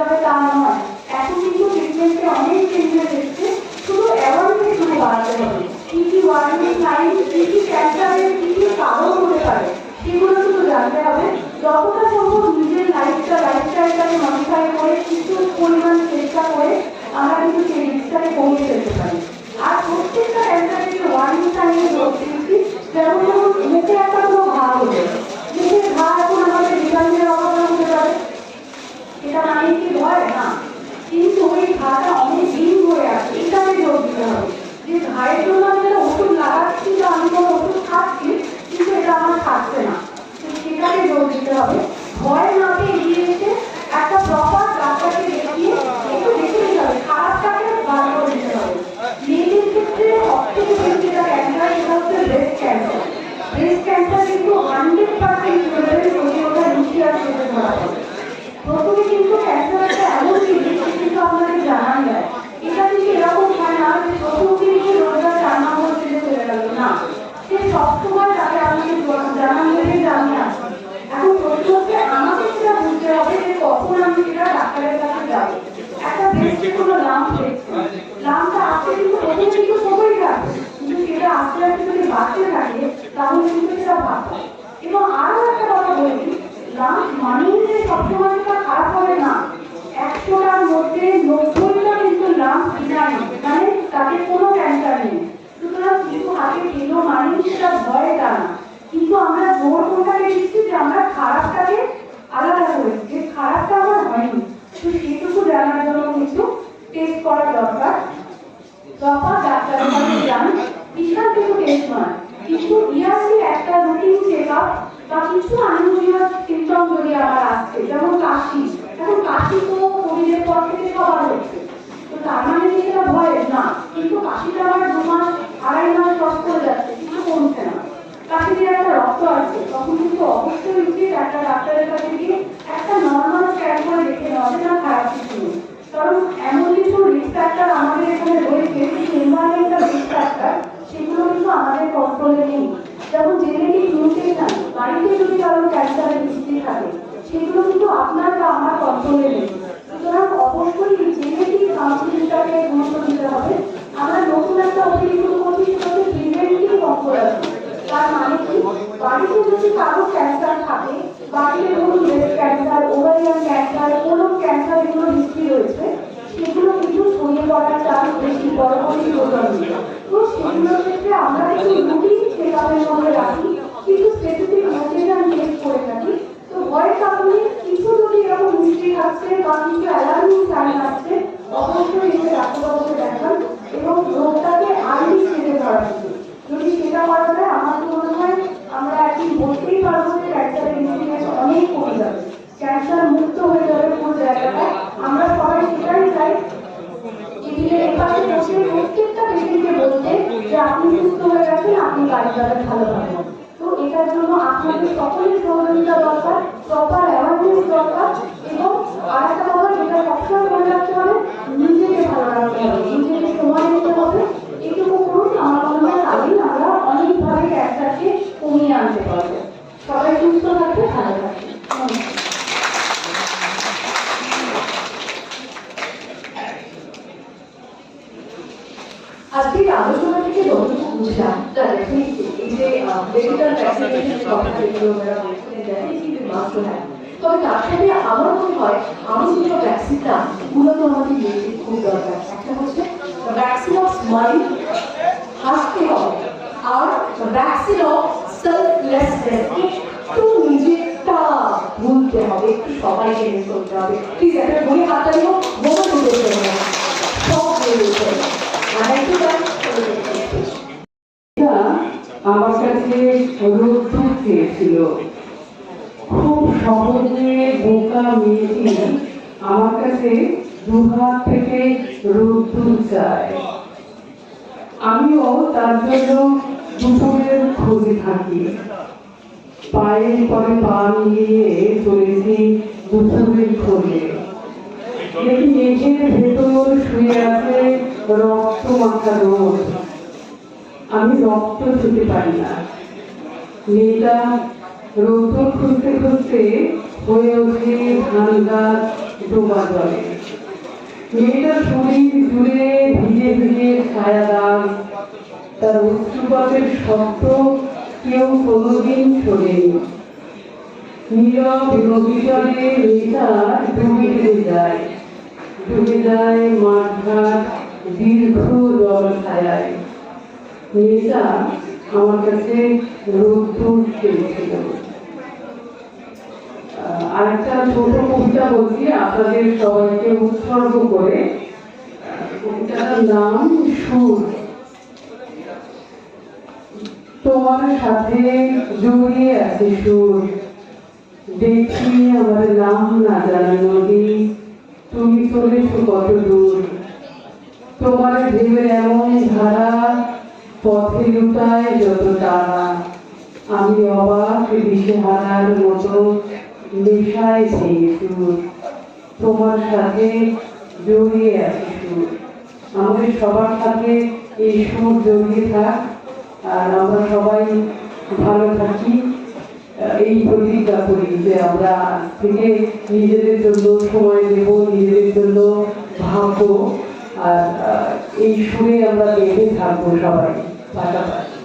যাবে তা নয়। এখন কিন্তু ট্রিটমেন্টে অনেক চেঞ্জেস এসছে, শুধু অ্যাওয়ারনেস শুধু বাড়াতে হবে। কি কি ওয়ার্নিং সাইন, কি কি ক্যান্সারের কি কি কারণ হতে পারে সেগুলো শুধু জানতে হবে। যতটা সম্ভব নিজের লাইফস্টাইলটাকে মডিফাই করে কিছু পরিমাণ চেষ্টা করে আমরা কিন্তু সেই রিস্কটাকে কমিয়ে ফেলতে পারি। আর প্রত্যেকটা ক্যান্সারের যে ওয়ার্নিং সাইনের রোগ দিচ্ছি, যেমন ধরুন মুখে একটা কোনো ঘা হলে, মুখের ঘা এখন আমাদের ভিটামিনের অভাবে হতে পারে, এটা মানে কি হয় না, কিন্তু ওই ঘাটা অনেক দিন ধরে আছে, এটাকে জোর দিতে হবে। যে ঘায়ের জন্য আমি যেটা ওষুধ লাগাচ্ছি বা আমি কোনো ওষুধ খাচ্ছি কিন্তু এটা আমার খাচ্ছে না, তো সেটাকে জোর দিতে হবে। ভয় না পেয়ে এগিয়ে এসে একটা প্রপার ডাক্তারকে দেখিয়ে একটু দেখে নিতে হবে, খারাপটাকে বার করে দিতে হবে। মেয়েদের ক্ষেত্রে সবথেকে বেশি যেটা ক্যান্সার সেটা হচ্ছে ব্রেস্ট ক্যান্সার। ব্রেস্ট ক্যান্সার কিন্তু 100% কিউরেবল যদি ওটা ইনিশিয়াল স্টেজে ধরা পড়ে। প্রথমে কিন্তু ক্যান্সার একটা এমন জিনিস কিন্তু আপনাদের জানাই যায়, এটা কিন্তু এরকম হয় না যে প্রথম দিনকে রোগটা 4 নম্বর স্টেজে চলে গেল, না, সে সবসময় তাকে আমাকে জানান দেবে যে আমি আছি। এখন প্রশ্ন হচ্ছে আমাকে সেটা বুঝতে হবে যে কখন আমি সেটা ডাক্তারের কাছে যাবো। একটা ব্রেস্টে কোনো লাম্প দেখছি, লাম্পটা আসতে কিন্তু প্রথমে কিন্তু সবাই থাকে, কিন্তু সেটা আস্তে আস্তে যদি বাড়তে থাকে তাহলে কিন্তু সেটা ভাববে। এবং আরো একটা কথা বলি, লাম্প মানেই যে সবসময় সেটা খারাপ হবে না, 100টার মধ্যে 90টা কিন্তু লাম্প বিনাই, মানে তাদের কোনো ক্যান্সার নেই। সুতরাং কিছু হাতে পেল মানেই সেটা ভয় তা না, কিন্তু আমরা জোর কোনটাকে দিচ্ছি যে আমরা খারাপটাকে আলাদা করেছি, যে খারাপটা আমার হয়নি। তো সেটুকু জানার জন্য কিন্তু টেস্ট করা দরকার। প্রপার ডাক্তারের কাছে যান, বিশাল কিছু টেস্ট নয়, কিন্তু ইয়ারলি একটা রুটিন চেক আপ বা কিছু আনইউজুয়াল সিমটম যদি আমার আসছে, যেমন কাশি, এখন কাশি তো কোভিডের পর থেকে সবার হচ্ছে, তো তার মানে যে সেটা ভয়ের না, কিন্তু কাশিটা আমার 2 মাস 2.5 মাস কষ্ট হয়ে যাচ্ছে, কিছু কমছে না, কাশি দিয়ে একটা রক্ত আসছে, তখন কিন্তু অবশ্যই উচিত একটা ডাক্তারের কাছে গিয়ে একটা নর্মাল স্ক্যান করে দেখে নেওয়া যে না খারাপ কিছু নেই। কারণ এমন কিছু রিস্ক ফ্যাক্টর আমাদের এখানে রয়েছে, কিছু এনভায়রনমেন্টাল রিস্ক ফ্যাক্টর, সেগুলো কিন্তু আমাদের কন্ট্রোলে নেই। যেমন জেনেটিক মিউটেশন, বাড়িতে যদি কারো ক্যান্সারের হিস্ট্রি থাকে, সেগুলো কিন্তু আপনার বা আমার কন্ট্রোলে নেই। সুতরাং অবশ্যই জেনেটিক কাউন্সিলিংটাকে গুরুত্ব দিতে হবে। আমরা নতুন একটা ওষুধ শুরু করছি, সেটা হচ্ছে প্রিভেন্টিভ অঙ্কোলজি। তার মানে কি, বাড়িতে যদি কারো ক্যান্সার থাকে, বাড়িতে ধরুন breast cancer, ovarian cancer, colon cancer, এগুলো হিস্ট্রি রয়েছে, সেগুলো কিন্তু ছড়িয়ে পড়ার চান্স বেশি পরবর্তী প্রজন্মে। তো সেগুলোর ক্ষেত্রে আমরা একটু রুটিন চেক আপের মধ্যে রাখি, কিছু স্পেসিফিক মোটিভেশন টেস্ট করে থাকি। তো ভয়ের কারণে কিছু যদি এরকম হিস্ট্রি থাকছে বা কিছু অ্যালার্মিং সাইন আসছে, অবশ্যই এসে ডাক্তারবাবুকে দেখান এবং রোগটাকে আর্লি স্টেজে ধরা উচিত। যদি সেটা করা যায়, আমার তো মনে হয় আমরা একদিন বলতেই পারবো যে ক্যান্সারের ইনসিডেন্স অনেক কমে যাবে, ক্যান্সার মুক্ত হয়ে যাবে পুরো জায়গাটায়। আমরা সবাই সেটাই চাই, প্রত্যেকটা পেশেন্টকে বলতে যে আপনি সুস্থ হয়ে গেছেন, আপনি বাড়ি যাবেন ভালোভাবে। তো এটার জন্য আপনাদের সকলের সহযোগিতা দরকার, প্রপার অ্যাওয়ারনেস দরকার, এবং আরেকটা কথা যেটা সবসময় মনে রাখতে হবে, নিজেকে ভালো রাখতে হবে, নিজেকে সময় দিতে হবে। এটুকু করুন, আমার মনে হয় তাহলেই আমরা অনেকভাবে ক্যান্সারকে কমিয়ে আনতে পারবো। সবাই সুস্থ থাকবে, ভালো থাকবে। আজকের আলোচনা থেকে যতটুকু বুঝলাম, এই যে মেডিকেল ভ্যাকসিনেশনের কথা যেগুলো ওনারা বলছিলেন, তবে তার সাথে আমার মনে হয় আরো দুটো ভ্যাকসিনটা মূলত আমাদের নিতে খুব দরকার। একটা হচ্ছে ভ্যাকসিন অফ স্মাইল, হাসতে হবে, আর ভ্যাকসিন অফ সেলফলেসনেস, একটু নিজেরটা ভুলতে হবে, একটু সবাইকে মিস করতে হবে। প্লিজ একটা বই হাতালি হোক, বোমা তুলে দেবে, সব রয়েছে। আমার কাছে রোদ্দুর চেয়েছিল, খুব সহজে বোকা মেয়েটি আমার কাছে 2 হাত থেকে রোদ্দুর চায়। আমিও তার জন্য দুপুরের খোঁজে থাকি, পায়ের পরে পা মিলিয়ে চলেছি দুপুরের খোঁজে। দেখি মেঘের ভেতর শুয়ে আছে রক্ত মাখা রোদ, আমি রক্ত ছুতে পারি না। মেয়েটা রোদ খুঁজতে খুঁজতে হয়ে ওঠে ধান গাছ ডোবা জলে। মেয়েটার শরীর জুড়ে ভিজে ভিজে ছায়া দাগ, তার অশ্রুপাতের শব্দ কেউ কোনোদিন শোনেনি। নীরব নদীজলে মেয়েটা ডুবে যায় মাঠঘাট দীর্ঘ জল ছায়ায়। মেয়েটা আমার কাছে রোদ্দুর চেয়েছিল। আরেকটা ছোট কবিতা বলছি আপনাদের সবাইকে উৎসর্গ করে। কবিতাটার নাম সুর। তোমার সাথে জড়িয়ে আছে সুর, দেখি আমার নাম না জানা নদী, তুমি চলেছ কত দূর। তোমার ঢেউয়ের এমন ধারা, পথে লুটায় যত তারা, আমি অবাক দিশেহারার মতো নেশায় ভেঙে সুর। তোমার সাথে জড়িয়ে আছে সুর। আমাদের সবার সাথে এই সুর জড়িয়ে থাক, আর আমরা সবাই ভালো থাকি। এই প্রতিজ্ঞা করি যে আমরা থেকে নিজেদের জন্য সময় দেব, নিজেদের জন্য ভাববো, আর এই সুরে আমরা বেঁধে থাকবো সবাই পাশাপাশি।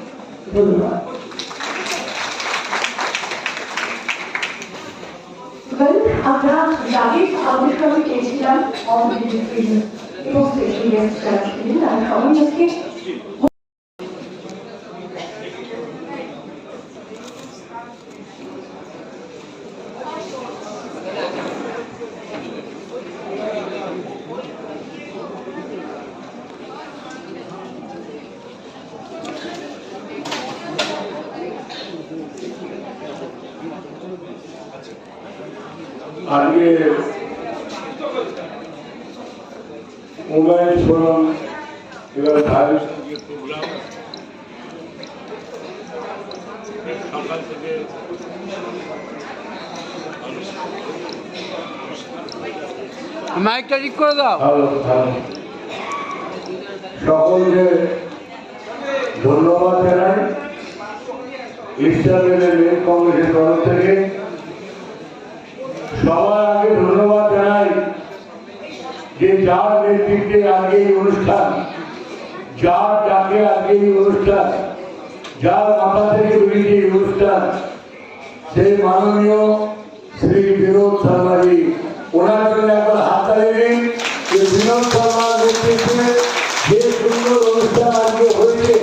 ধন্যবাদ। আমরা জানিস আমাদের সঙ্গে পেয়েছিলাম এবং স্পেশাল গেস্ট যারা ছিলেন তারা সবাই আজকে আজকে মোবাইল ফোরাম এবার ভাইয়ের সঙ্গে প্রোগ্রাম সকাল থেকে মাইকটা ঠিক করে দাও। সকলকে ধন্যবাদ জানাই ইস্টার্ন রেল কংগ্রেসের তরফ থেকে। সবার আগে ধন্যবাদ জানাই যে যার নেতৃত্বে আজকে এই অনুষ্ঠান, যার ডাকে আজকে এই অনুষ্ঠান, যার মাথা থেকে বেরিয়েছে এই অনুষ্ঠান, সেই মাননীয় শ্রী বিনোদ শর্মাজি। ওনার জন্য একবার হাততালি দিন যে বিনোদ শর্মার নেতৃত্বে যে সুন্দর অনুষ্ঠান আজকে হয়েছে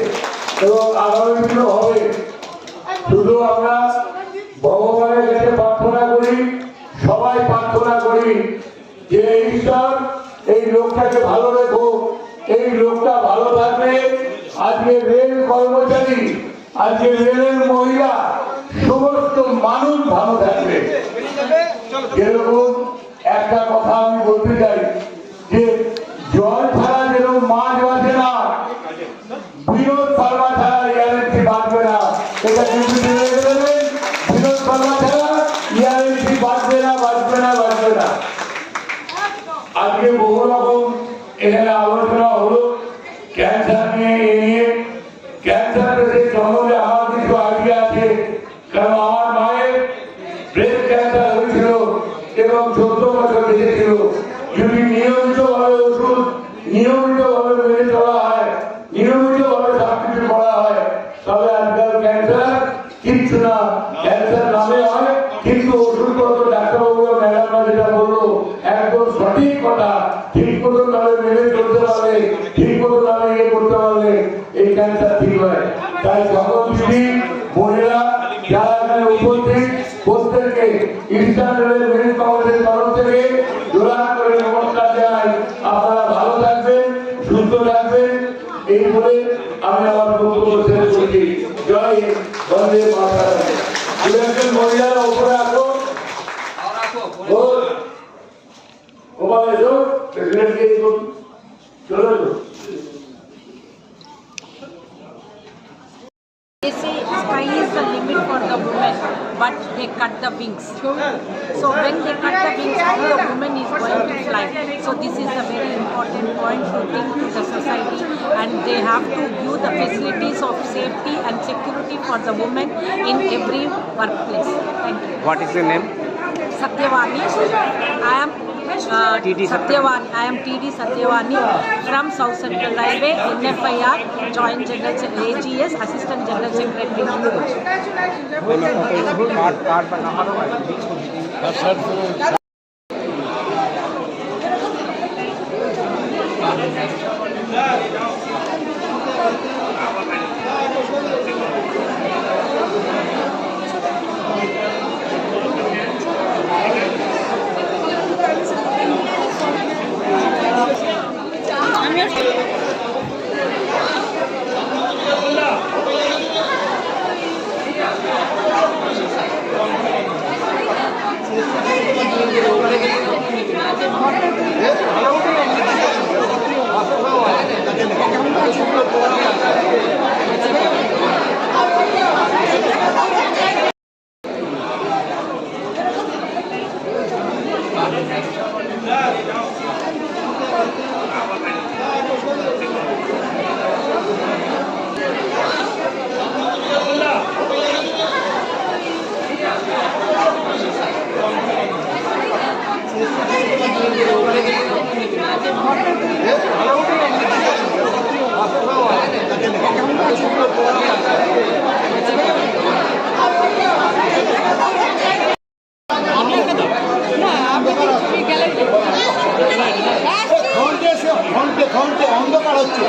এবং আগামী দিনও হবে। শুধু আমরা ভগবানের কাছে প্রার্থনা করি, সবাই প্রার্থনা করি যে ঈশ্বর এই লোকটাকে ভালো রেখো, এই লোকটা ভালো থাকবে। আজকে রেল কর্মচারী, আজকে রেলের মহিলা, সমস্ত মানুষ ভালো থাকবে। যেরকম একটা কথা আমি বলতে চাই যে জল ছাড়া যেরকম মাছ বাঁচে না, বিনোদ শর্মা ছাড়া ইয়ারেন্টি বাঁচবে না। এটা কিন্তু বিনোদ শর্মা ছাড়া ইয়ারেন্টি বাঁচবে না, বাঁচবে না, বাঁচবে না। আজকে বহু রকম এখানে আলোচনা হলো ক্যান্সার নিয়ে। ক্যান্সার পেশেন্ট সম্বন্ধে আমার কিছু আইডিয়া আছে, কারণ আমার মায়ের ব্রেস্ট ক্যান্সার হয়েছিল এবং 14 বছর বেঁচেছিল। যদি নিয়মিতভাবে ওষুধ নিয়মিতভাবে মেনে চলা হয়, নিয়মিতভাবে সবকিছু করা হয়, তবে আজকাল ক্যান্সার কিচ্ছু না। ক্যান্সার নামে হয়, কিন্তু ওষুধপত্র ডাক্তারবাবুরা ম্যাডামরা যেটা বললো একদম সঠিক কথা। ঠিক মতো তাহলে মেনে চলতে পারলে, ঠিক মতো তাহলে ইয়ে করতে পারলে এই ক্যান্সার ঠিক হয়। তাই সকল দিদি বোনেরা যারা এখানে উপস্থিত, প্রত্যেককে ইস্টার্ন রেল মেরিন কংগ্রেসের তরফ থেকে জোড়া করে নমস্কার জানাই। আপনারা ভালো থাকবেন, সুস্থ থাকবেন, এই বলে আমি আমার বক্তব্য শেষ করছি। জয় হিন্দ, বন্দে মাতরম। দুজন মহিলারা উপরে আসো, ওপারে এসো, প্রেসিডেন্টকে চলো। They say sky is the limit for the women, but they cut the wings. So when they cut the wings, how the woman is going to fly? So this is a very important point to bring to the society, and they have to give the facilities of safety and security for the women in every workplace. Thank you. What is your name? Satyavani. I am Satyavani. I am TD Satyavani from South Central Railway, NFIR, Joint General AGS, Assistant General Secretary. ঘন্টে অন্ধকার হচ্ছে